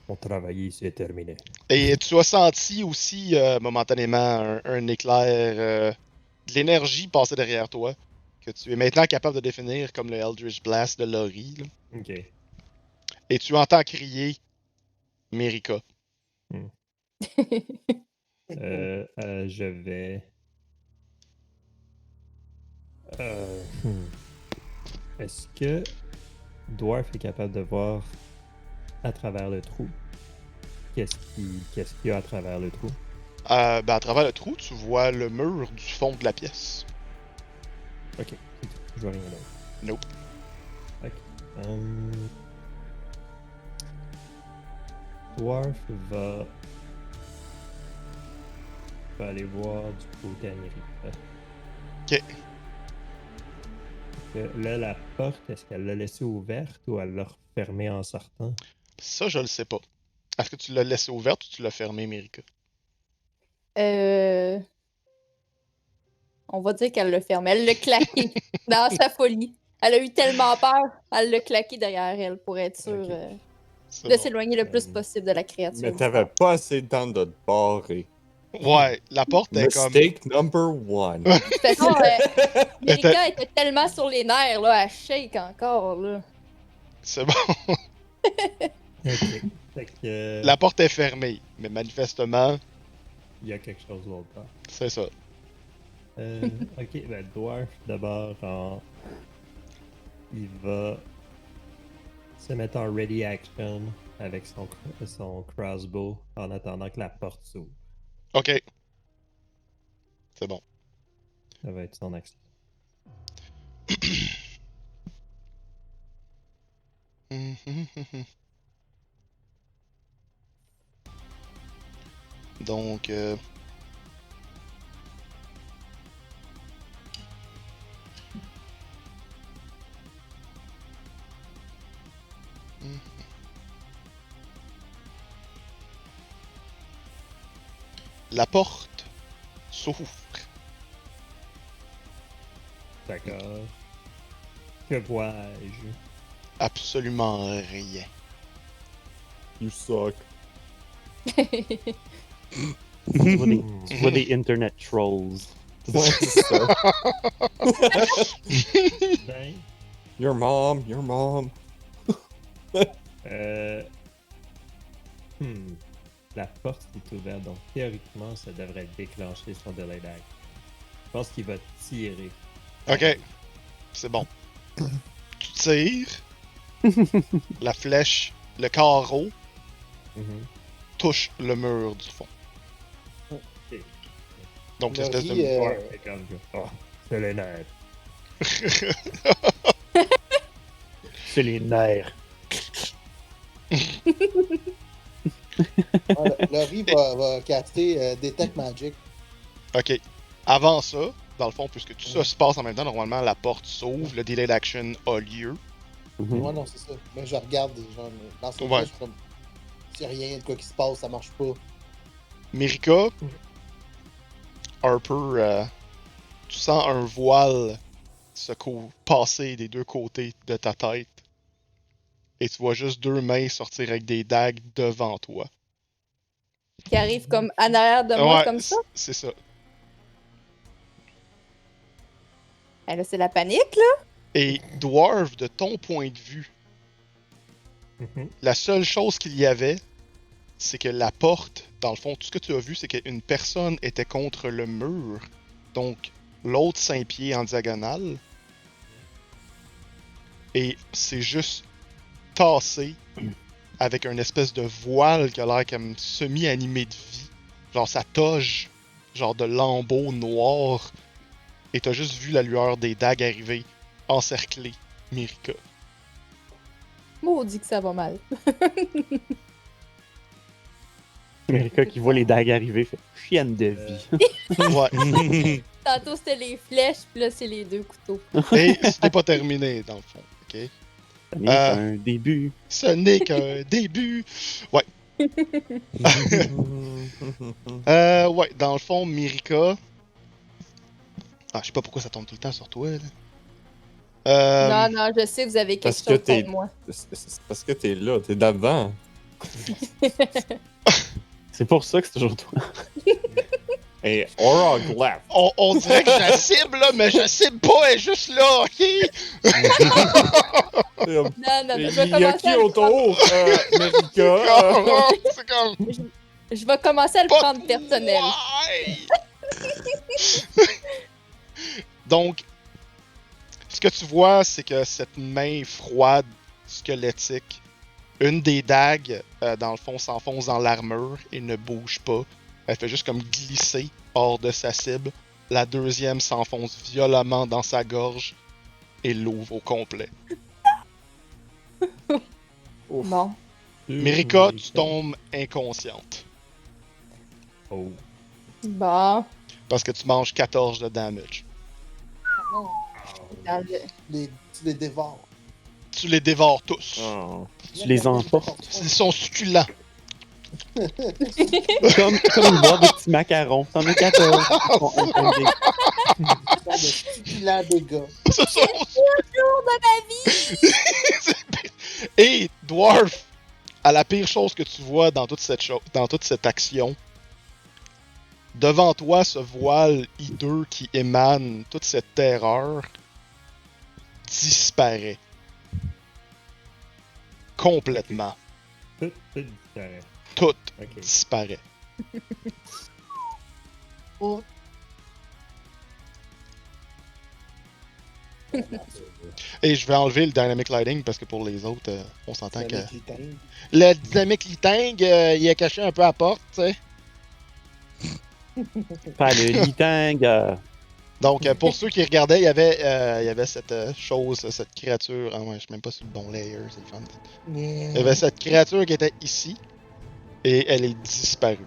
Mon travail ici est terminé. Et tu as senti aussi, momentanément, un éclair de l'énergie passer derrière toi, que tu es maintenant capable de définir comme le Eldritch Blast de Lori. Là. Ok. Et tu entends crier Mérika. Je vais. Est-ce que Dwarf est capable de voir à travers le trou? Qu'est-ce qu'il y a à travers le trou? Ben, à travers le trou, tu vois le mur du fond de la pièce. Ok, je vois rien d'autre. Nope. Ok. Dwarf va aller voir du côté Amérique. Ok. Là, la porte, est-ce qu'elle l'a laissée ouverte ou elle l'a refermée en sortant? Ça, je le sais pas. Est-ce que tu l'as laissée ouverte ou tu l'as fermée, Mérika? On va dire qu'elle l'a fermé. Elle l'a claqué dans sa folie. Elle a eu tellement peur, elle l'a claqué derrière elle pour être sûre Ok. C'est de bon. s'éloigner le plus possible de la créature. Mais t'avais pas assez de temps de te barrer. Ouais, la porte est comme. Mistake number one. De toute façon, Elle était- Mérika était tellement sur les nerfs, là, elle shake encore, là. C'est bon. Ok. Fait que, La porte est fermée, mais manifestement, il y a quelque chose d'autre part. c'est ça. Ok, ben Dwarf, d'abord, il va se mettre en ready action avec son crossbow en attendant que la porte s'ouvre. Ok. C'est bon. Ça va être son action. Donc, la porte s'ouvre. D'accord. Que vois-je? Absolument rien. You suck. Tu vois des internet trolls. Ouais, c'est ça. Ben, Your mom. euh... La porte est ouverte, donc théoriquement, ça devrait déclencher son delay d'action. Je pense qu'il va tirer. Ok. C'est bon. Tu tires. La flèche, le carreau, Mhm. touche le mur du fond. Ok. Donc, Laurie, l'espèce de. Ouais, c'est comme ça. Oh, c'est les nerfs. C'est les nerfs. Laurie va caster Detect Magic. Ok. Avant ça, dans le fond, puisque tout ça se passe en même temps, normalement, la porte s'ouvre, le delay d'action a lieu. Mhm. Ouais, non, c'est ça. Mais je regarde, genre, dans ce Ouais. cas, je suis comme. S'il n'y a rien de quoi qui se passe, ça marche pas. Mérika, Harper, tu sens un voile se passer des deux côtés de ta tête. Et tu vois juste deux mains sortir avec des dagues devant toi. Qui arrive comme en arrière de moi, Ouais, comme ça. c'est ça. Ben là, c'est la panique, là. Et Dwarf, de ton point de vue, Mhm. la seule chose qu'il y avait, c'est que la porte, dans le fond, tout ce que tu as vu, c'est qu'une personne était contre le mur. Donc, l'autre 5 pieds en diagonale. Et c'est juste tassé avec une espèce de voile qui a l'air comme semi-animé de vie. Genre, ça toge, genre de lambeaux noirs. Et t'as juste vu la lueur des dagues arriver, encercler Mérika. Maudit que ça va mal. America qui voit les dagues arriver fait chienne de vie. Ouais. Tantôt, c'était les flèches, puis là, c'est les deux couteaux. Et c'était pas terminé, dans le fond. Ok? Ça n'est qu'un début. Ce n'est qu'un début. Ouais. Ouais, dans le fond, Mérika. Ah, je sais pas pourquoi ça tombe tout le temps sur toi, là. Non, non, je sais, vous avez quelque Parce que chose t'es- contre moi. C'est parce que t'es là, t'es d'avant. C'est pour ça que c'est toujours toi. Et Orog left. On dirait que je la cible, là, mais je la cible pas, elle est juste là, ok? Non, non, Il je vais y a commencer qui à le prendre... autour? Mérika. C'est comme. Je vais commencer à le Pas prendre personnel. Ouais! Donc, ce que tu vois, c'est que cette main froide, squelettique, une des dagues, dans le fond, s'enfonce dans l'armure et ne bouge pas. Elle fait juste comme glisser hors de sa cible. La deuxième s'enfonce violemment dans sa gorge et l'ouvre au complet. Bon. Mérika, tu tombes inconsciente. Oh. Bon. Parce que tu manges 14 de damage. Dans le- Tu les dévores. Tu les dévores tous. Oh. Tu les emportes. Ils sont succulents. Comme une boîte de petits macarons. T'en as 14. Ils sont incondés. De succulents dégâts. Ce sont- Jour de ma vie! Et Dwarf, à la pire chose que tu vois dans toute cette action, devant toi ce voile hideux qui émane toute cette terreur disparaît. Complètement. Tout disparaît. Tout Ok. disparaît. Et je vais enlever le Dynamic Lighting parce que pour les autres, on s'entend que... Le Dynamic Lighting, il est caché un peu à la porte, tu sais. Pas le litang. Donc, pour ceux qui regardaient, il y avait cette chose, cette créature. Ah ouais, je suis même pas sur le bon layer, c'est le fun. Il y avait cette créature qui était ici. Et elle est disparue.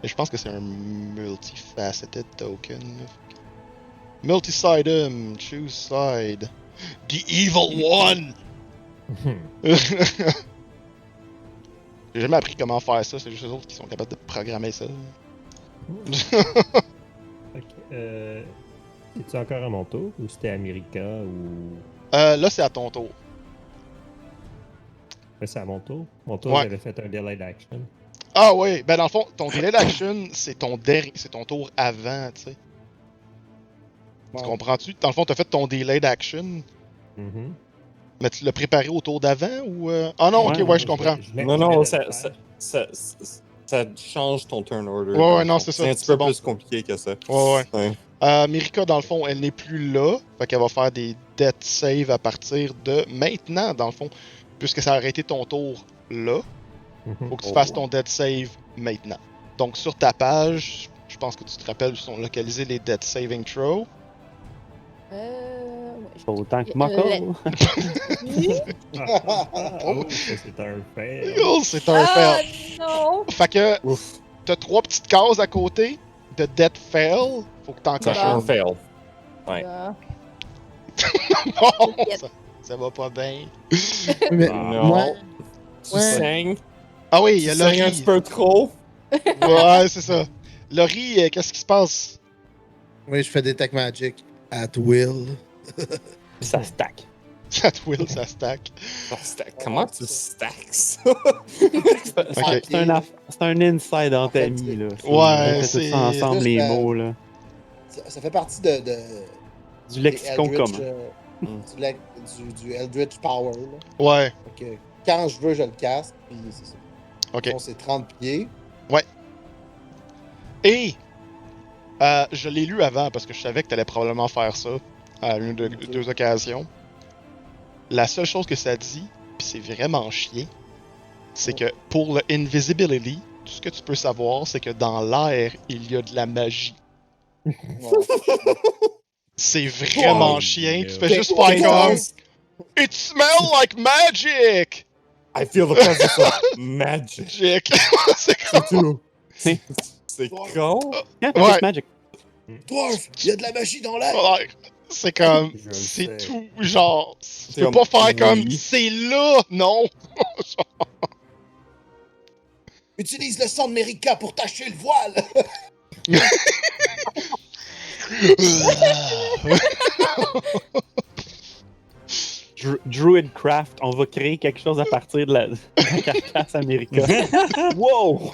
Et je pense que c'est un multifaceted token. Multi-side, choose side. The evil one! J'ai jamais appris comment faire ça, c'est juste les autres qui sont capables de programmer ça. Ok. C'est-tu encore à mon tour ou c'était America ou. Là, c'est à ton tour. C'est à mon tour. Mon tour, Ouais. j'avais fait un delay d'action. Ah oui, ben dans le fond, ton delay d'action, c'est ton tour avant, tu sais. Tu comprends-tu? Dans le fond, t'as fait ton delay d'action, Mhm. mais tu l'as préparé au tour d'avant ou... Ah non, ok, ouais, je comprends. Non, ça change ton turn order. Ouais, dans ouais, le non, fond. c'est ça, C'est un c'est petit peu bon. plus compliqué que ça. Ouais, ouais. Ouais. Mérika, dans le fond, elle n'est plus là. Fait qu'elle va faire des death save à partir de maintenant, dans le fond. Puisque ça a arrêté ton tour là, Mhm. faut que tu fasses ton death save maintenant. Donc sur ta page, je pense que tu te rappelles où sont localisés les death saving throws. Ouais, Pas autant que Mako. Oh, ça, c'est un fail. Oh, c'est un Ah fail. non! Fait que Ouf. t'as 3 petites cases à côté de death fail. Faut que t'en Ça coches fait un une. fail. Ouais. Ah. Bon, ça va pas bien. Mais Non. moi, Tu Ouais. saignes. Ah oui, il Tu y a saignes un Laurie. petit peu trop. Ouais, c'est ça. Laurie, qu'est-ce qui se passe? oui, je fais des tech magic at will. Ça stack. Ça will, ça stack. Comment tu stacks ça? Ok. C'est un inside entre fait, amis, là. Ouais, On fait tout c'est- ça ensemble, Juste, les mots, là. Ça fait partie de Du lexicon des commun. du Eldritch Power. Là. Ouais, Fait que quand je veux, je le casse. Puis c'est ça. ok. Bon, c'est 30 pieds. Et je l'ai lu avant parce que je savais que t'allais probablement faire ça à une de Ok. deux occasions. La seule chose que ça dit, puis c'est vraiment chiant, c'est que pour le invisibility, tout ce que tu peux savoir, c'est que dans l'air, il y a de la magie. Ouais. C'est vraiment Oh, chiant. Tu yeah. fais juste faire comme It smells like magic! I feel the presence of magic. Magic. C'est comme... C'est tout. C'est- C'est con. Yeah, Ouais. just magic. Dwarf, il y a de la magie dans l'air. Ouais. C'est comme... Je le C'est sais. tout, genre... Tu peux comme, pas faire comme... oui. C'est là! Non! Utilise le sang de Mérika pour tacher le voile. Druidcraft, on va créer quelque chose à partir de la carcasse américaine. Wow!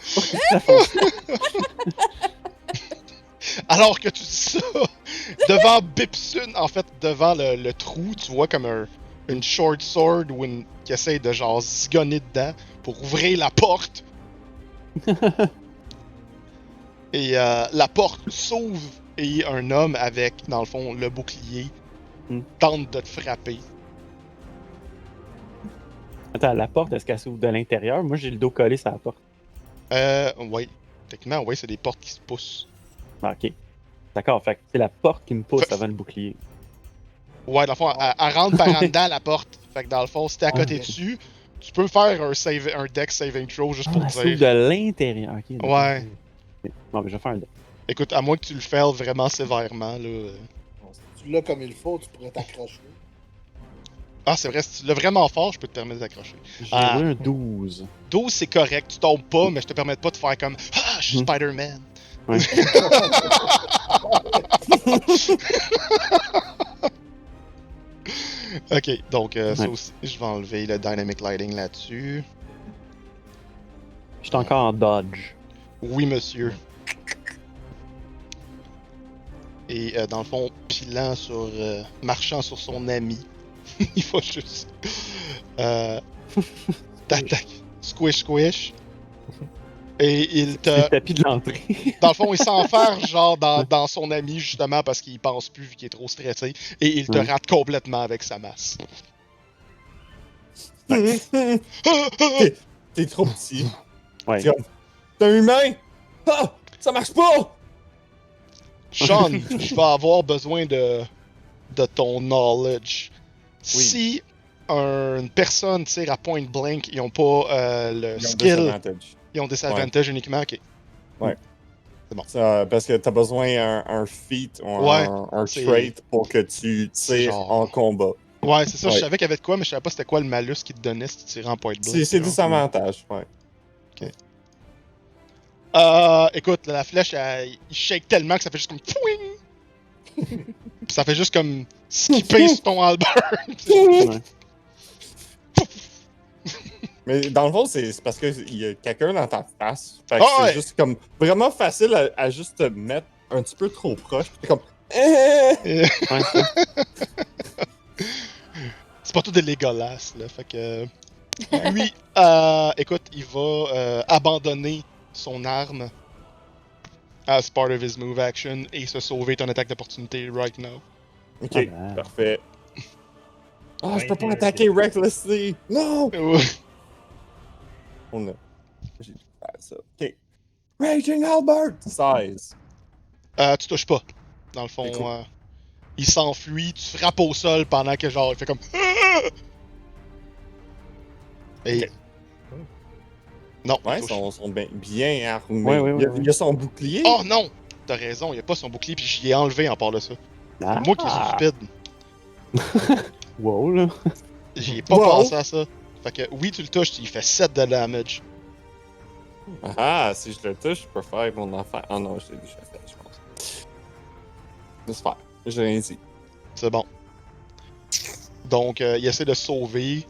Alors que tu dis ça, devant Bipsun, en fait, devant le trou, tu vois comme une short sword ou qui essaye de genre zigonner dedans pour ouvrir la porte. Et la porte s'ouvre et un homme avec, dans le fond, le bouclier tente de te frapper. Attends, la porte, est-ce qu'elle s'ouvre de l'intérieur? Moi, j'ai le dos collé sur la porte. Ouais. Techniquement, ouais, c'est des portes qui se poussent. Ah, ok. D'accord, fait que c'est la porte qui me pousse avant le bouclier. Ouais, dans le fond, elle rentre par en dedans la porte. Fait que dans le fond, si t'es à côté dessus, tu peux faire un deck saving throw juste pour Elle s'ouvre dire. de l'intérieur. Ok, d'accord. Ouais. Ok. Bon, mais je vais faire un deck. Écoute, à moins que tu le fasses vraiment sévèrement, là. Bon, si tu l'as comme il faut, tu pourrais t'accrocher. Ah, c'est vrai, si tu l'as vraiment fort, je peux te permettre d'accrocher. J'ai Ah. roulé un 12. 12, c'est correct, tu tombes pas, mais je te permets pas de faire comme Ah, je suis Spider-Man. Ouais. Ok, donc ça Ouais. aussi, je vais enlever le Dynamic Lighting là-dessus. Je suis encore en dodge. Oui, monsieur. Et dans le fond, pilant sur. Marchant sur son ami. Il faut juste. Tac, tac. Squish, squish. Et il C'est le te. tapis de l'entrée. Dans le fond, il s'enferme genre dans son ami justement parce qu'il pense plus vu qu'il est trop stressé. Et il te Ouais. rate complètement avec sa masse. T'es trop petit. Ouais. C'est comme, t'es un humain! Ah! Ça marche pas! Sean, je vais avoir besoin de ton knowledge. Si une personne tire à point blank, ils ont pas le Ils ont skill, disadvantage. ils ont disadvantage uniquement. Ok. Ça, parce que t'as besoin un feat ou Ouais, un c'est- trait pour que tu c'est tires genre- en combat. Ouais, c'est ça, je Ouais. savais qu'il y avait de quoi, mais je savais pas c'était quoi le malus qu'il te donnait si tu tirais en point blank. C'est genre. disadvantage, ouais. Écoute, la flèche, il shake tellement que ça fait juste comme Pouing! Puis ça fait juste comme skipper sur ton Albert. Ouais. Mais dans le fond, c'est parce qu'il y a quelqu'un dans ta face. Fait que Ah c'est ouais. juste comme vraiment facile à juste te mettre un petit peu trop proche. Puis t'es comme. Ouais, ça. C'est pas tout des Legolas, là. Fait que. Lui, écoute, il va abandonner son arme as part of his move action et se sauver ton attaque d'opportunité right now. Ok, Ah ben. parfait. Ah, je peux pas Ouais, attaquer recklessly! Non! On a. J'ai dû faire ça. Ok. Raging Albert! 16. Tu touches pas. Dans le fond, C'est cool. il s'enfuit, tu frappes au sol pendant que genre il fait comme. Et. Ok. Non, il Ouais, touche. ils sont bien armés. Ouais, ouais, il, y a, ouais. il y a son bouclier. Oh non! T'as raison, il a pas son bouclier, puis j'y ai enlevé en part de ça. Ah. C'est moi qui suis stupide. Wow, là. J'y ai pas Wow. pensé à ça. Fait que oui, tu le touches, il fait 7 de damage. Ah, si je le touche, je peux faire mon affaire. Ah non, je l'ai déjà fait, je pense. Laisse faire. J'ai rien dit. C'est bon. Donc, il essaie de se sauver.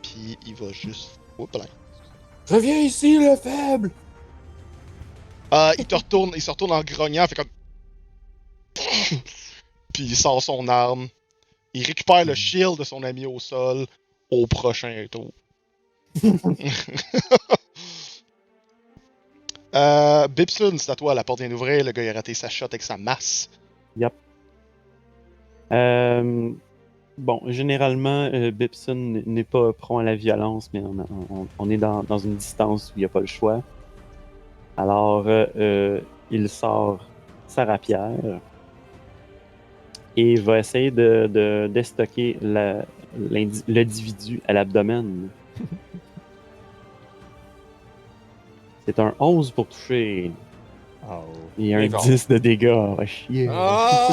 Puis il va juste. Oups là. Reviens ici, le faible! Il se retourne en grognant, fait comme. Puis il sort son arme. Il récupère le shield de son ami au sol au prochain tour. Bibson, c'est à toi, la porte vient d'ouvrir, le gars il a raté sa shot avec sa masse. Bon, généralement, Bibson n'est pas prompt à la violence, mais on est dans une distance où il n'y a pas le choix. Alors, il sort sa rapière et va essayer de déstocker l'individu à l'abdomen. C'est un 11 pour toucher. Oh. Et un Et bon. 10 de dégâts. Va chier. Ah!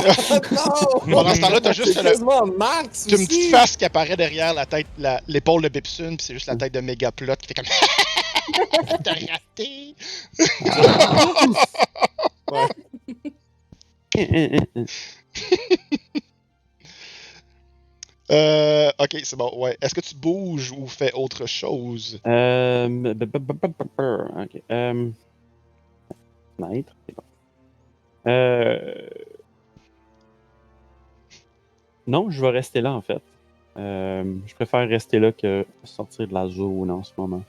Non! Pendant ce temps-là, t'as juste C'est le- quasiment max! Tu as une aussi. petite face qui apparaît derrière la tête, l'épaule de Bibson, puis c'est juste la tête de Megaplot qui fait comme. T'as raté! Ok, c'est bon, ouais. Est-ce que tu bouges ou fais autre chose? Ok. Fenêtre, c'est bon. Non, je vais rester là en fait. Je préfère rester là que sortir de la zone en ce moment.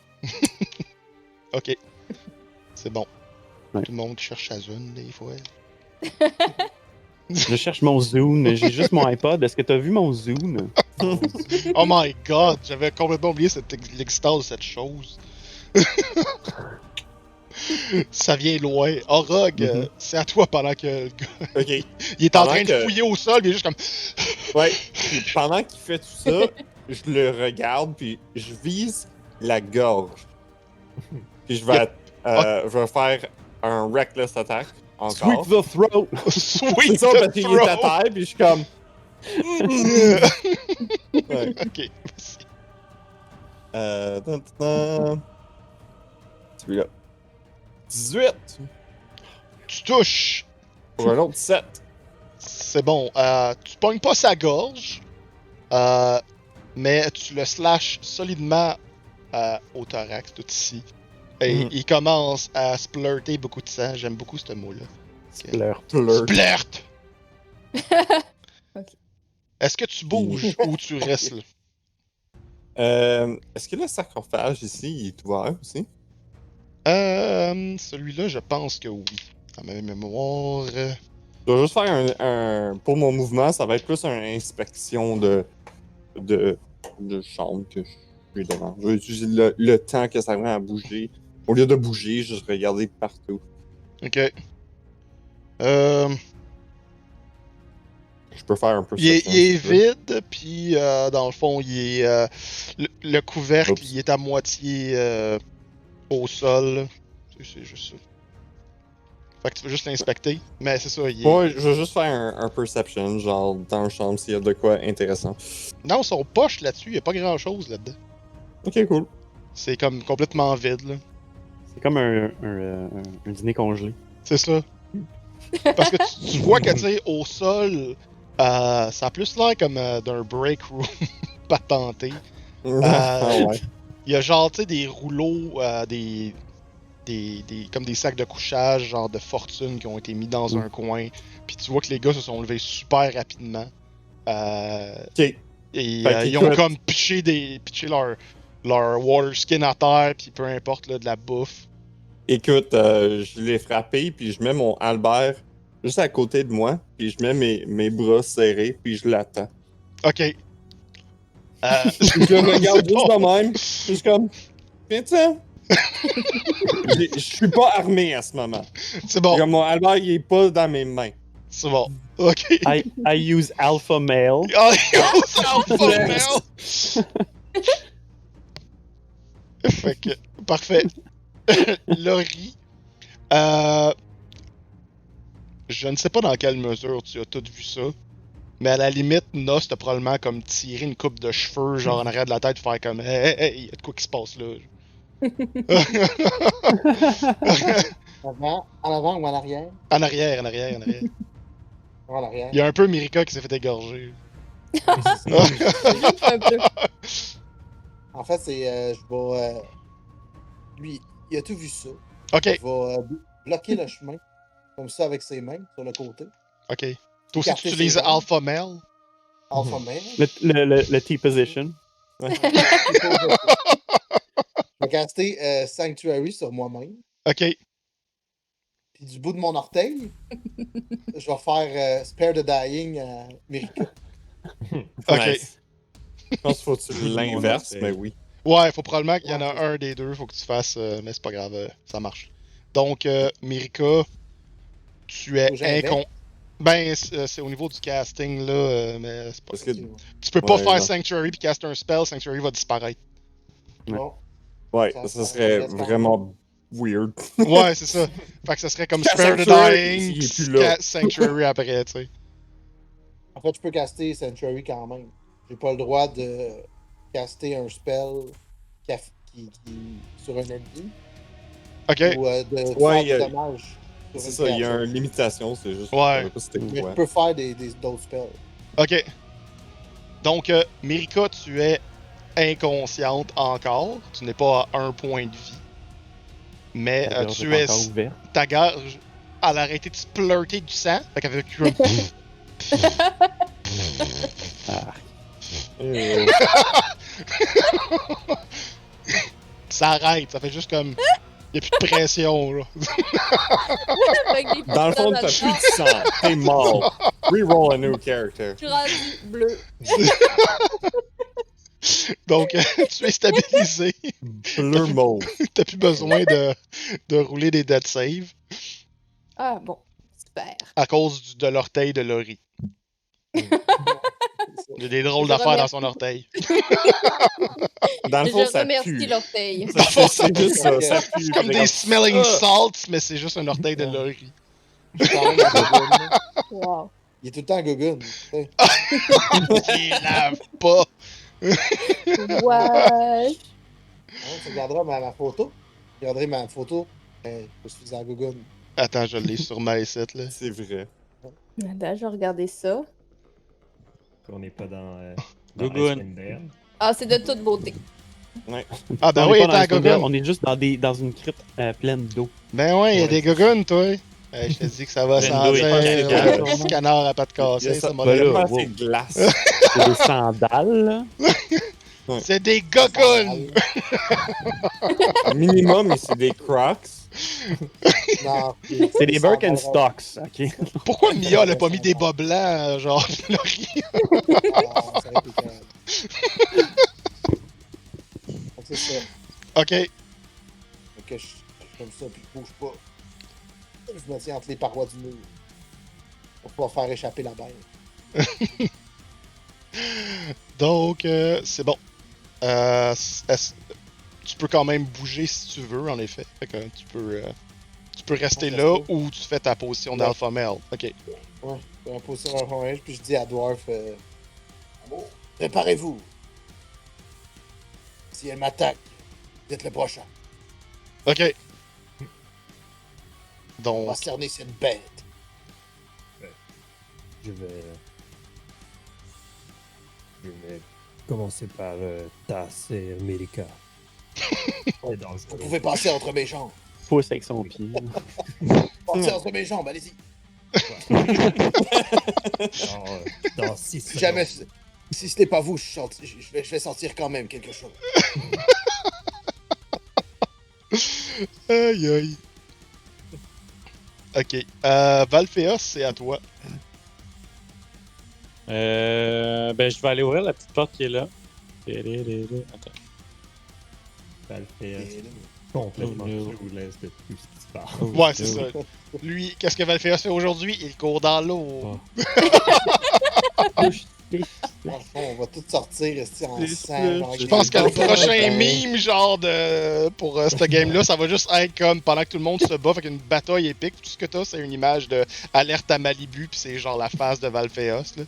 Ok. C'est bon. Ouais. Tout le monde cherche sa zone, des fois. Je cherche mon Zune. J'ai juste mon iPod. Est-ce que t'as vu mon Zune? Oh my god, j'avais complètement oublié l'existence de cette chose. Ça vient loin. Orog, c'est à toi pendant que le gars, Ok. il est en Pendant train de que- fouiller au sol, il est juste comme... Ouais. Puis pendant qu'il fait tout ça, je le regarde, puis je vise la gorge. Puis je vais faire un reckless attack encore. Sweep the throat! Sweet C'est ça, parce qu'il est à throat! terre, puis je suis comme. Ouais. Ok, merci. Celui-là. 18 Tu touches. pour un autre 7. C'est bon. Tu pognes pas sa gorge, mais tu le slashes solidement au thorax, tout ici. Et il commence à splurter beaucoup de sang. J'aime beaucoup ce mot-là. Splurt. Splurt! Ok. Est-ce que tu bouges ou tu restes là? Est-ce que le sarcophage ici il est ouvert aussi? Celui-là, je pense que oui. À ma mémoire. Je vais juste faire un. Pour mon mouvement, ça va être plus une inspection de chambre que je suis devant. Je vais utiliser le temps que ça va à bouger. Au lieu de bouger, juste regarder partout. Ok. Je peux faire un peu Il est vide, puis dans le fond, il est. Le couvercle, Oups. il est à moitié au sol. C'est juste ça. Fait que tu veux juste l'inspecter, mais c'est ça, il est. Ouais, je vais juste faire un perception, genre dans la chambre s'il y a de quoi intéressant. Dans son poche là-dessus, il y a pas grand chose là-dedans. Ok, cool. C'est comme complètement vide, là. C'est comme un dîner congelé. C'est ça. Parce que tu vois que, tu sais, au sol, ça a plus l'air comme d'un break room patenté. Ah ouais. Il y a genre, tu sais, des rouleaux, comme des sacs de couchage, genre de fortune qui ont été mis dans un coin. Puis tu vois que les gars se sont levés super rapidement. Ok. Et Fait ils ont comme pitché leur water skin à terre, puis peu importe, là, de la bouffe. Écoute, je l'ai frappé, puis je mets mon Albert juste à côté de moi, puis je mets mes bras serrés, puis je l'attends. Ok. Je le regarde C'est juste bon. de même, puis je suis comme, viens-t'en. Je suis pas armé à ce moment. C'est bon, Comme mon Albert, il est pas dans mes mains. c'est bon. Ok. I use alpha male. Oh, c'est alpha male! Fait que, parfait. Laurie, je ne sais pas dans quelle mesure tu as tout vu ça, mais à la limite, Nos t'as probablement comme tiré une coupe de cheveux, genre en arrière de la tête, faire comme hey, y a de quoi qui se passe là. En avant ou en arrière? En arrière. En arrière. Il y a un peu Mirika qui s'est fait égorger. Juste un peu. En fait, c'est. Je vais. Lui, il a tout vu ça. Ok, Je vais bloquer le chemin, comme ça, avec ses mains, sur le côté. ok. Toi aussi, tu Écarter utilises ses mains. Alpha Male? Alpha male. Le T-position. Je vais caster Sanctuary sur moi-même. Ok, Puis du bout de mon orteil, je vais faire Spare the Dying à Mirika. ok. Nice. Je pense qu'il faut que tu l'inverses, mais oui. Ouais, faut probablement qu'il y en a un des deux, faut que tu fasses, mais c'est pas grave, ça marche. Donc, Mirika, tu es Faut que j'invente. Ben, c'est au niveau du casting, là, mais c'est pas... Parce que, Tu peux pas Ouais, faire non. Sanctuary puis caster un spell, Sanctuary va disparaître. Bon. ouais, Ça ça serait reste vraiment weird. Ouais, c'est ça. Fait que ça serait comme Cast Spare the Sanctuary, Dying, il est plus puis là. Sanctuary après, tu sais. En fait, je peux caster Sanctuary quand même. J'ai pas le droit de caster un spell qui sur un ennemi Ok, ou de Ouais, faire des dommages. sur C'est une ça, il y a créature. une limitation, c'est juste. Ouais. Je savais pas c'était Mais quoi. je peux faire d'autres spells. ok. Donc, Mirika, tu es inconsciente encore. Tu n'es pas à 1 point de vie. Mais La gorge tu est es... encore ouverte. Ta gorge, elle a arrêté de splurter du sang. Fait qu'elle fait un... Ah, Ça arrête, ça fait juste comme... Y'a plus de pression, là. Avec des Dans le fond, pistolets t'as plus dans de sang. T'es mort. Reroll a new character. Je suis rendu bleu. Donc, tu es stabilisé. Bleu mauve. T'as plus besoin de rouler des dead saves Ah, bon. Super. à cause de l'orteil de Laurie. Il y a des drôles Je d'affaires dans remercie. son orteil. Dans le fond, Je ça remercie pue. l'orteil. C'est juste ça, ça pue. C'est comme des smelling salts, mais c'est juste un orteil de Laurie. Je suis quand même à Gogun, là. Wow. Il est tout le temps à Gogun. tu sais. Il lave pas. Ouais. Hein, tu regarderas ma photo. Tu regarderas ma photo. Je suis à Gogun. Attends, je l'ai sur ma site, là. C'est vrai. Attends, je vais regarder ça. Qu'on n'est pas dans Gogun. Icewind Dale. Ah, c'est de toute beauté. Ah, ben On oui, est il pas est à dans Icewind Dale, Gogun. on est juste dans une crypte pleine d'eau. Ben ouais, il y a Ouais. des Goguns, toi. Je te dis que ça va Ben, sentir oui, le canard à pattes Il y a cassées, ça, ça m'a ben l'air. là, tellement wow. assez de glace. C'est des sandales, là. C'est des Goguns! Minimum, mais c'est des Crocs. Non. C'est des Birkenstocks, ok? Pourquoi Mia elle a pas mis des bas blancs, genre Laurie? Ah, ça aurait été calme. Donc, c'est ça. Ok, Fait que je comme ça, puis je bouge pas. Je me tiens entre les parois du mur. Pour pouvoir faire échapper la bête. donc c'est bon. Tu peux quand même bouger si tu veux, en effet. Fait que tu peux rester Ouais, là rester. ou tu fais ta position Ouais. d'alpha male. Ok. Ouais, je vais poser sur un range, puis je dis à Dwarf préparez-vous. Si elle m'attaque, dites le prochain. Ok. On Donc, va cerner cette bête. Je vais commencer par Tass et America. Et dans le Vous pouvez passer entre mes jambes. Pousse avec son pied. Passez entre mes jambes, allez-y. dans 6 Si jamais, si ce n'est pas vous, je vais sentir quand même quelque chose. aïe aïe. Ok. Valphéos, c'est à toi. Ben, je vais aller ouvrir la petite porte qui est là. Attends. Ça le fait Et- complètement Oh, no. clueless de tout ce qui se passe. Ouais, c'est ça. Lui, qu'est-ce que Valphéos fait aujourd'hui? Il court dans l'eau. Dans le fond, on va tout sortir rester en C'est sang. sûr, genre, avec Je des pense que le gants. prochain meme, genre, pour cette game-là, ça va juste être comme pendant que tout le monde se bat, fait qu'une bataille épique. Tout ce que t'as, c'est une image de alerte à Malibu, puis c'est genre la face de Valphéos, là.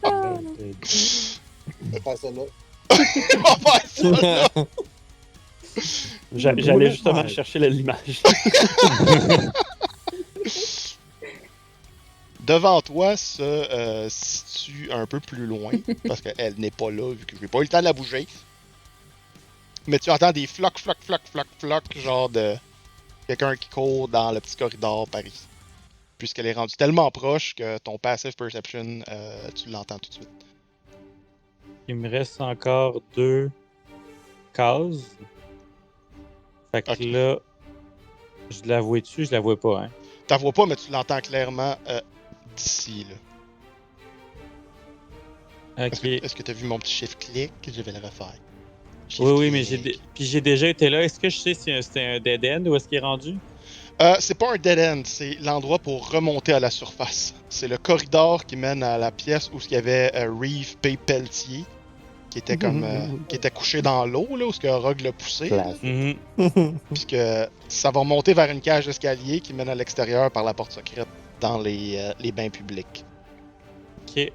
On va faire ça là. On va faire ça, là. J'allais justement chercher l'image. Devant toi se situe un peu plus loin, parce qu'elle n'est pas là, vu que j'ai pas eu le temps de la bouger. Mais tu entends des flocs, genre de quelqu'un qui court dans le petit corridor par ici. Puisqu'elle est rendue tellement proche que ton passive perception, tu l'entends tout de suite. Il me reste encore 2 cases. Fait que Ok. là, je la vois dessus, je la vois pas, hein. T'en vois pas, mais tu l'entends clairement d'ici, là. Ok. Est-ce que t'as vu mon petit chiffre clic? Je vais le refaire. Oui, oui, mais j'ai déjà été là. Est-ce que je sais si c'était un dead end ou est-ce qu'il est rendu? C'est pas un dead end, c'est l'endroit pour remonter à la surface. C'est le corridor qui mène à la pièce où il y avait Reeve P. Pelletier, qui était comme qui était couché dans l'eau, là, où ce que Rogue l'a poussé. Classe. Mhm. Puis que ça va remonter vers une cage d'escalier qui mène à l'extérieur par la porte secrète dans les bains publics. Ok.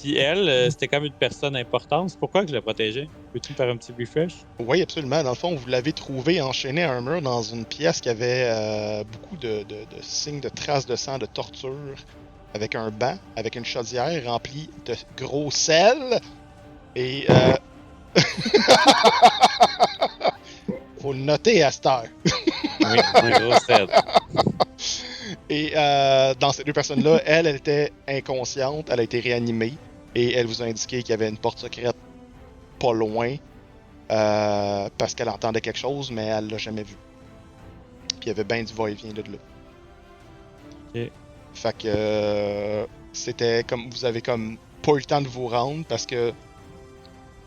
Puis elle, c'était comme une personne importante. C'est pourquoi que je l'ai protégée? Peux-tu me faire un petit refresh? Oui, absolument. Dans le fond, vous l'avez trouvé enchaîné à un mur dans une pièce qui avait beaucoup de signes de traces de sang, de torture, avec un banc, avec une chaudière remplie de gros sel. Et faut le noter à cette heure. Oui, un gros set. Et dans ces deux personnes-là, elle était inconsciente, elle a été réanimée et elle vous a indiqué qu'il y avait une porte secrète pas loin parce qu'elle entendait quelque chose, mais elle l'a jamais vu. Puis il y avait bien du va-et-vient de là. Ok. Fait que c'était comme vous avez comme pas eu le temps de vous rendre parce que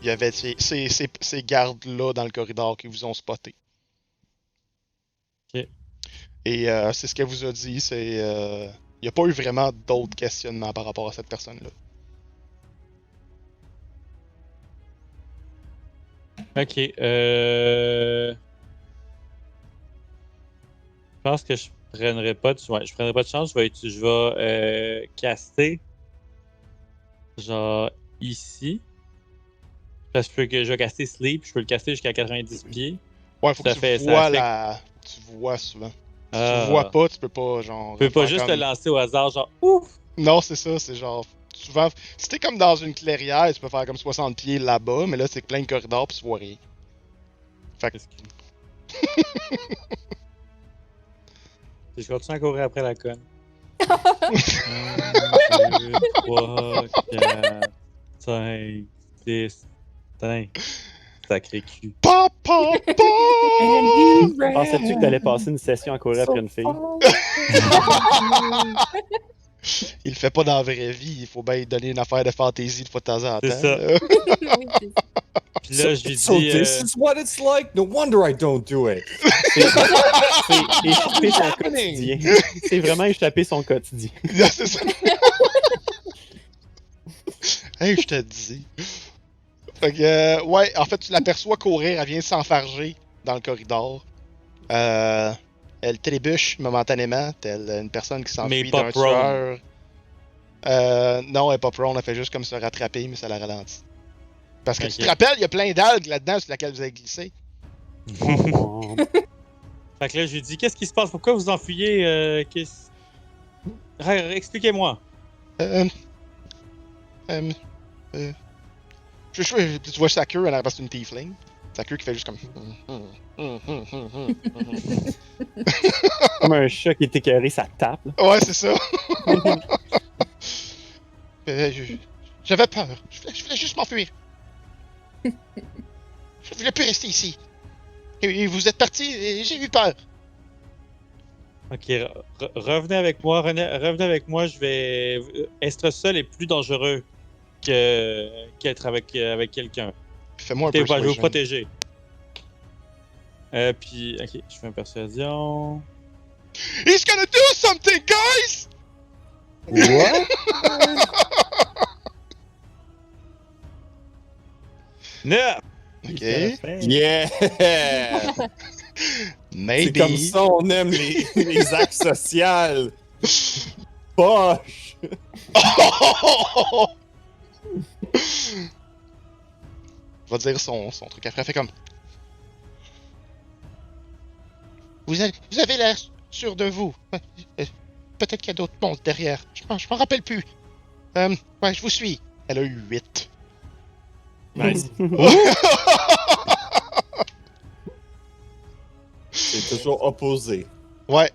il y avait ces gardes-là dans le corridor qui vous ont spoté. Ok. Et c'est ce qu'elle vous a dit, c'est il n'y a pas eu vraiment d'autres questionnements par rapport à cette personne-là. Ok. Je pense que je prendrais pas de, ouais, je prendrais pas de chance. Je vais caster genre ici. Parce que je vais caster Sleep, je peux le caster jusqu'à 90 pieds. Ouais, faut Ça que fait- tu ça vois affecte- Tu vois souvent. Si Ah. tu vois pas, tu peux pas genre. Je peux pas faire juste comme- le lancer au hasard, genre ouf! Non, c'est ça, c'est genre. Souvent, si t'es comme dans une clairière, tu peux faire comme 60 pieds là-bas, mais là c'est plein de corridors pis tu vois rien. Fait que. Je continue à courir après la conne. 1, 2, 3, 4, 5, 6, 5. Sacré cul. Papa! Pensais-tu que t'allais passer une session à courir après une fille? Il le fait pas dans la vraie vie, il faut bien lui donner une affaire de fantaisie de fois de temps en temps. C'est ça. là. Oui, c'est ça. Puis là, je lui So dis. this is what it's like. No wonder I don't do it. C'est échapper son quotidien. C'est vraiment échapper son quotidien. C'est ça. Hey, je te dis. Fait que, ouais, en fait, tu l'aperçois courir, elle vient s'enfarger dans le corridor. Elle trébuche momentanément, telle une personne qui s'enfuit Mais pas d'un prone. tueur. Non, elle est pas prone, elle fait juste comme se rattraper, mais ça la ralentit. Parce que Ok. tu te rappelles, il y a plein d'algues là-dedans sur laquelle vous avez glissé. Fait que là, je lui dis qu'est-ce qui se passe? Pourquoi vous enfuyez? Expliquez-moi. Euh, euh, tu vois sa queue, elle a une tiefling. Sa queue qui fait juste comme. Comme un chat qui est écœuré, ça tape. là. Ouais, c'est ça. J'avais peur. Je voulais juste m'enfuir. Je voulais plus rester ici. Et vous êtes parti et j'ai eu peur. Ok, revenez avec moi. Revenez avec moi. Je vais. Être seul est plus dangereux qu'être avec quelqu'un. Fais-moi un Je vais vous persuasion. protéger. Puis, ok, je fais une persuasion. He's gonna do something, guys! What? Neuf! Ok. Yeah! C'est comme Maybe. ça on aime les actes sociaux. Poche! Va dire son truc après. Elle fait comme. Vous avez l'air sûr de vous. Peut-être qu'il y a d'autres monstres derrière. Je m'en rappelle plus. Ouais, je vous suis. Elle a eu 8. Nice. C'est toujours opposé. Ouais.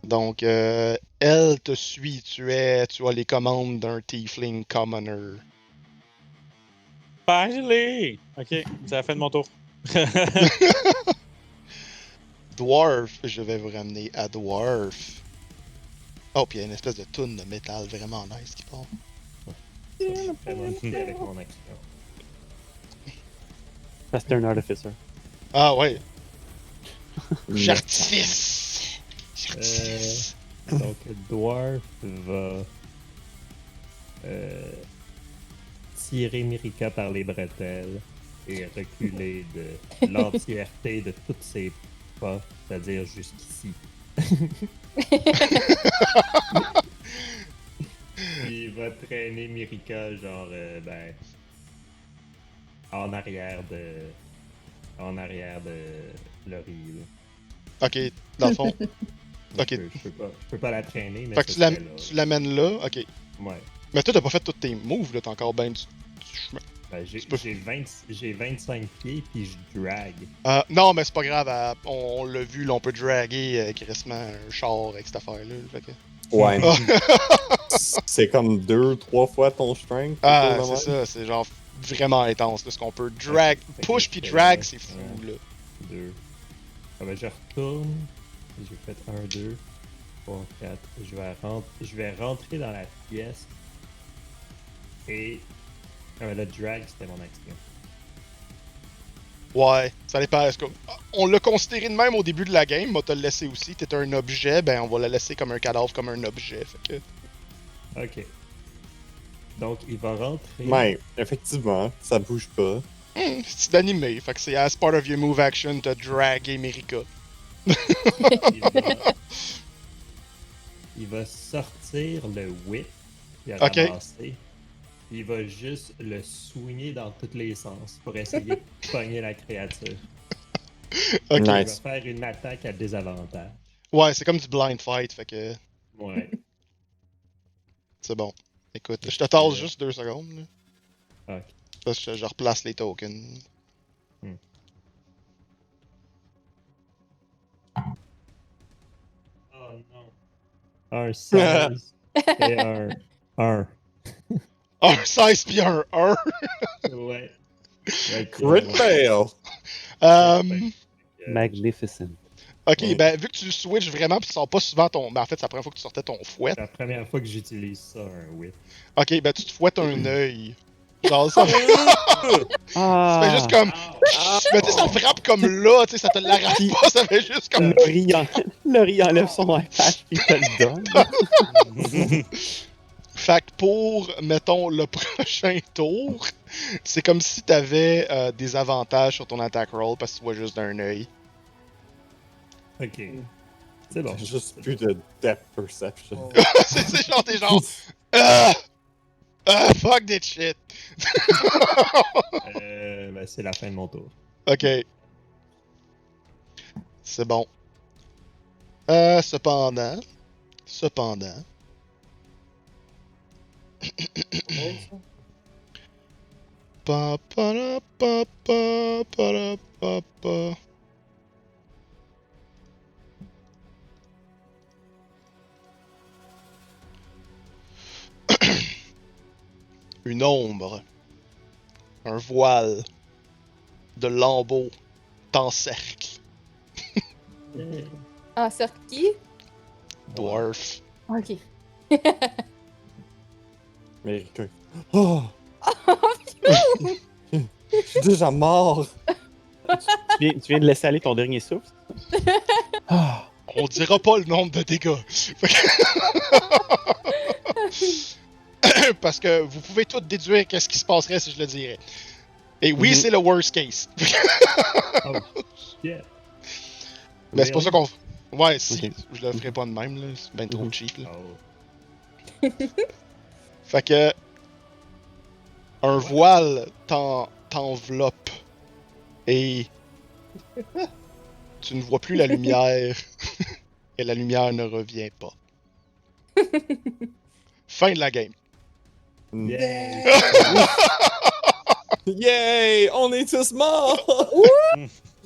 Donc, elle te suit. Tu as les commandes d'un tiefling commoner. Finally! Ok, c'est la fin de mon tour. Dwarf, je vais vous ramener à Dwarf. Oh, puis il y a une espèce de toune de métal vraiment nice qui part. Vraiment petit avec mon action. Parce que t'es un artificer. Ah ouais. J'artifice! J'artifice! Donc, Dwarf va tirer Mirika par les bretelles et reculer de l'entièreté de toutes ses pas, c'est-à-dire jusqu'ici. Il va traîner Mirika, genre, en arrière de Laurie, là. Ok, dans le fond. Ok. Je peux pas la traîner, mais Fait que ce serait là. tu l'amènes là, ok. Ouais. Mais toi, t'as pas fait tous tes moves, là, t'as encore ben du chemin. Ben, j'ai Tu peux- 25 pieds, puis je drag. Non, mais c'est pas grave, on l'a vu, là, on peut draguer crissement un char avec cette affaire-là. Fait que... Ouais. C'est comme 2-3 fois ton strength. Ah, quelque chose de c'est même. ça, c'est genre vraiment intense, là, ce qu'on peut drag, Fait que push je puis fais, drag, c'est fou, ouais. là. 2. Ah ben, je retourne. J'ai fait 1, 2. 3, 4. Je vais rentrer dans la pièce. Et. Le drag, c'était mon action. Ouais, ça dépend. On l'a considéré de même au début de la game, mais on te le laissé aussi. T'es un objet, ben on va le laisser comme un cadavre, comme un objet. Fait que... Ok. Donc, il va rentrer. Ouais, effectivement, ça bouge pas. C'est d'animé, fait que c'est as part of your move action, t'as dragué Merica. Il va sortir le whip qu'il a Ok. ramassé. Il va juste le swinger dans tous les sens pour essayer de pogner la créature. Ok. Il va Nice. faire une attaque à désavantage. Ouais, c'est comme du blind fight, fait que Ouais. c'est bon. Écoute, je te tasse Euh, juste 2 secondes. Là. Ok. Parce que je replace les tokens. Oh non. Un 16 et un 1. Un 16 pis un 1. Ouais. Crit fail! Magnificent. Ok, Ouais. ben vu que tu switches vraiment pis tu sors pas souvent ton. Ben en fait, c'est la première fois que tu sortais ton fouet. C'est la première fois que j'utilise ça, un whip. Ok, ben tu te fouettes un œil. Genre ça fait. Ah! Ça fait juste comme. Mais tu sais, ça frappe comme là, tu sais, ça te l'arrache pas, ça fait juste comme. Laurie enlève son iPad et te le donne. Fait que pour, mettons, le prochain tour, c'est comme si t'avais des avantages sur ton attack roll parce que tu vois juste d'un œil. Ok. C'est bon. Juste plus de depth perception. c'est genre, t'es genre. Fuck that shit. Ben, c'est la fin de mon tour. Ok. C'est bon. Cependant. Pa pa ra, pa pa pa ra, pa pa. Une ombre, un voile de lambeaux t'encercle, En cercle qui? dwarf. Ok. Mais que. Oh! Je suis déjà mort! Tu viens de laisser aller ton dernier souffle? Ah! On dira pas le nombre de dégâts. Fait que- Parce que vous pouvez tout déduire qu'est-ce qui se passerait si je le dirais. Et oui, Mhm. c'est le worst case. Oh, shit. Mais c'est pour ça qu'on. Ouais, si. Ok. Je le ferai pas de même, là. C'est ben trop Mhm. cheap, là. Oh. Fait que. Un voile t'enveloppe. Et. Tu ne vois plus la lumière. Et la lumière ne revient pas. Fin de la game. Yeah. Yay! On est tous morts!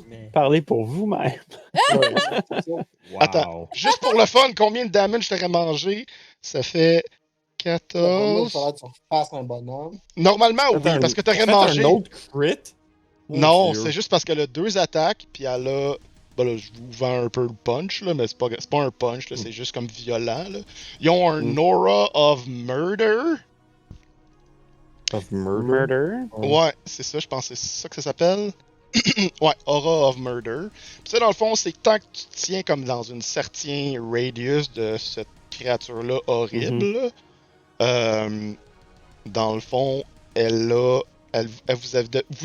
Mais- Parlez pour vous-même. Wow. Attends. Juste pour le fun, combien de damage t'aurais mangé? Ça fait Il 14. faudrait que tu fasses un bonhomme. Normalement, oui, Attends, parce que t'aurais faites mangé. un autre crit? Mon Non, Dieu. c'est juste parce qu'elle a 2 attaques, puis elle a. Ben là, je vous vends un peu le punch, là, mais c'est pas un punch, là, c'est juste comme violent. Là. Ils ont un Aura of Murder. Of murder? Murder. Ouais, c'est ça, je pense que c'est ça que ça s'appelle. Ouais, Aura of Murder. Puis ça, dans le fond, c'est que tant que tu te tiens comme dans une certain radius de cette créature-là horrible, là, dans le fond, vous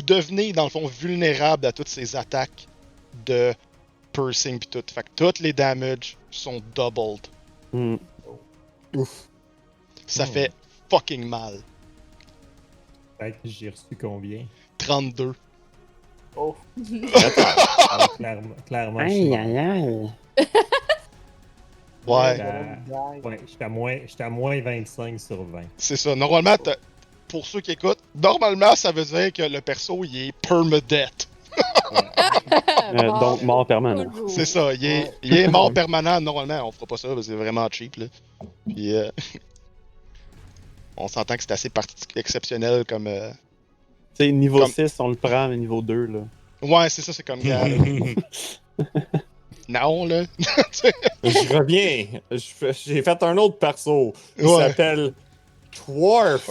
devenez, dans le fond, vulnérable à toutes ces attaques de piercing pis tout. Fait que tous les damages sont doubled. Hmm. Ouf. Ça fait fucking mal. Fait que j'ai reçu combien? 32. Oh. Ah, clairement, je suis Aïe, mort. aïe, aïe. Ouais, Ouais, j'étais à moins 25 sur 20. c'est ça. Normalement, pour ceux qui écoutent, normalement, ça veut dire que le perso, il est permadeath. Donc, mort permanent. Toujours. C'est ça, il est mort permanent normalement. On fera pas ça parce que c'est vraiment cheap. Là. Puis, on s'entend que c'est assez exceptionnel comme. Tu sais, niveau Comme- 6, on le prend, mais niveau 2, là. Ouais, c'est ça, c'est comme gars. là. Non, là. Je reviens. J'ai fait un autre perso. Il Ouais. s'appelle Dwarf.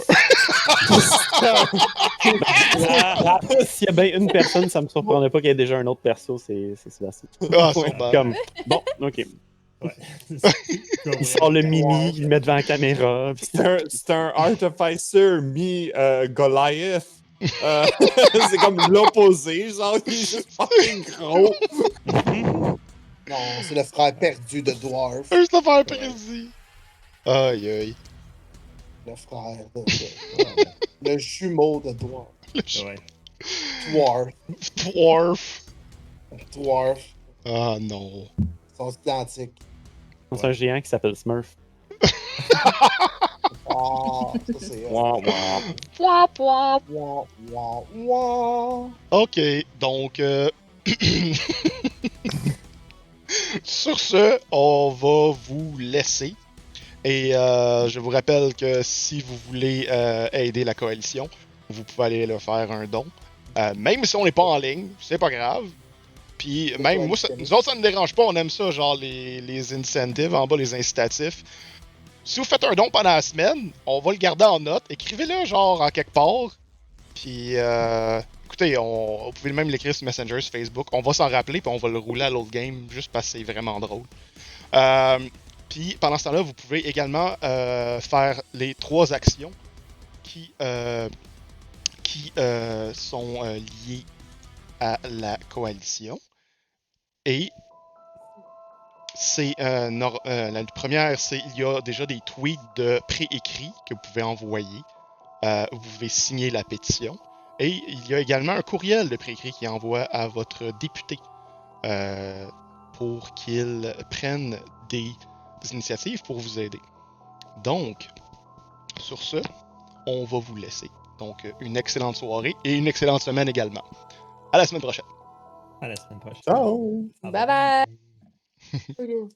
S'il y a bien une personne, ça me surprendrait pas qu'il y ait déjà un autre perso, c'est Sébastien. Ah, sûrement. Comme, bon, ok. Ouais. Il sort le mini, il le met devant la caméra. puis- C'est un Artificer mi-Goliath. C'est comme l'opposé, genre, il est juste fucking gros. Non, c'est le frère perdu de Dwarf. Juste à faire précis. Aïe, aïe. Le frère le jumeau de Dwarf. Ouais. Dwarf. Dwarf. Dwarf. Ah, non. Ils sont identiques. C'est un géant qui s'appelle Smurf. Ah, ça c'est. Wah, wah. Wap, wap. Wah, wah, wah. Ok, donc... Sur ce, on va vous laisser. Et je vous rappelle que si vous voulez aider la coalition, vous pouvez aller leur faire un don. Même si on n'est pas en ligne, c'est pas grave. Puis même, moi, nous autres, ça ne dérange pas, on aime ça, genre les incentives, en bas, les incitatifs. Si vous faites un don pendant la semaine, on va le garder en note. Écrivez-le, genre, en quelque part. Puis, écoutez, vous pouvez même l'écrire sur Messenger, sur Facebook. On va s'en rappeler, puis on va le rouler à l'autre game, juste parce que c'est vraiment drôle. Puis, pendant ce temps-là, vous pouvez également faire les 3 actions qui sont liées à la coalition. Et c'est la première, c'est il y a déjà des tweets de préécrits que vous pouvez envoyer. Vous pouvez signer la pétition. Et il y a également un courriel de préécrit qui envoie à votre député pour qu'il prenne des initiatives pour vous aider. Donc, sur ce, on va vous laisser. Donc, une excellente soirée et une excellente semaine également. À la semaine prochaine. À la semaine prochaine. Ciao. Bye Bye bye. Ok.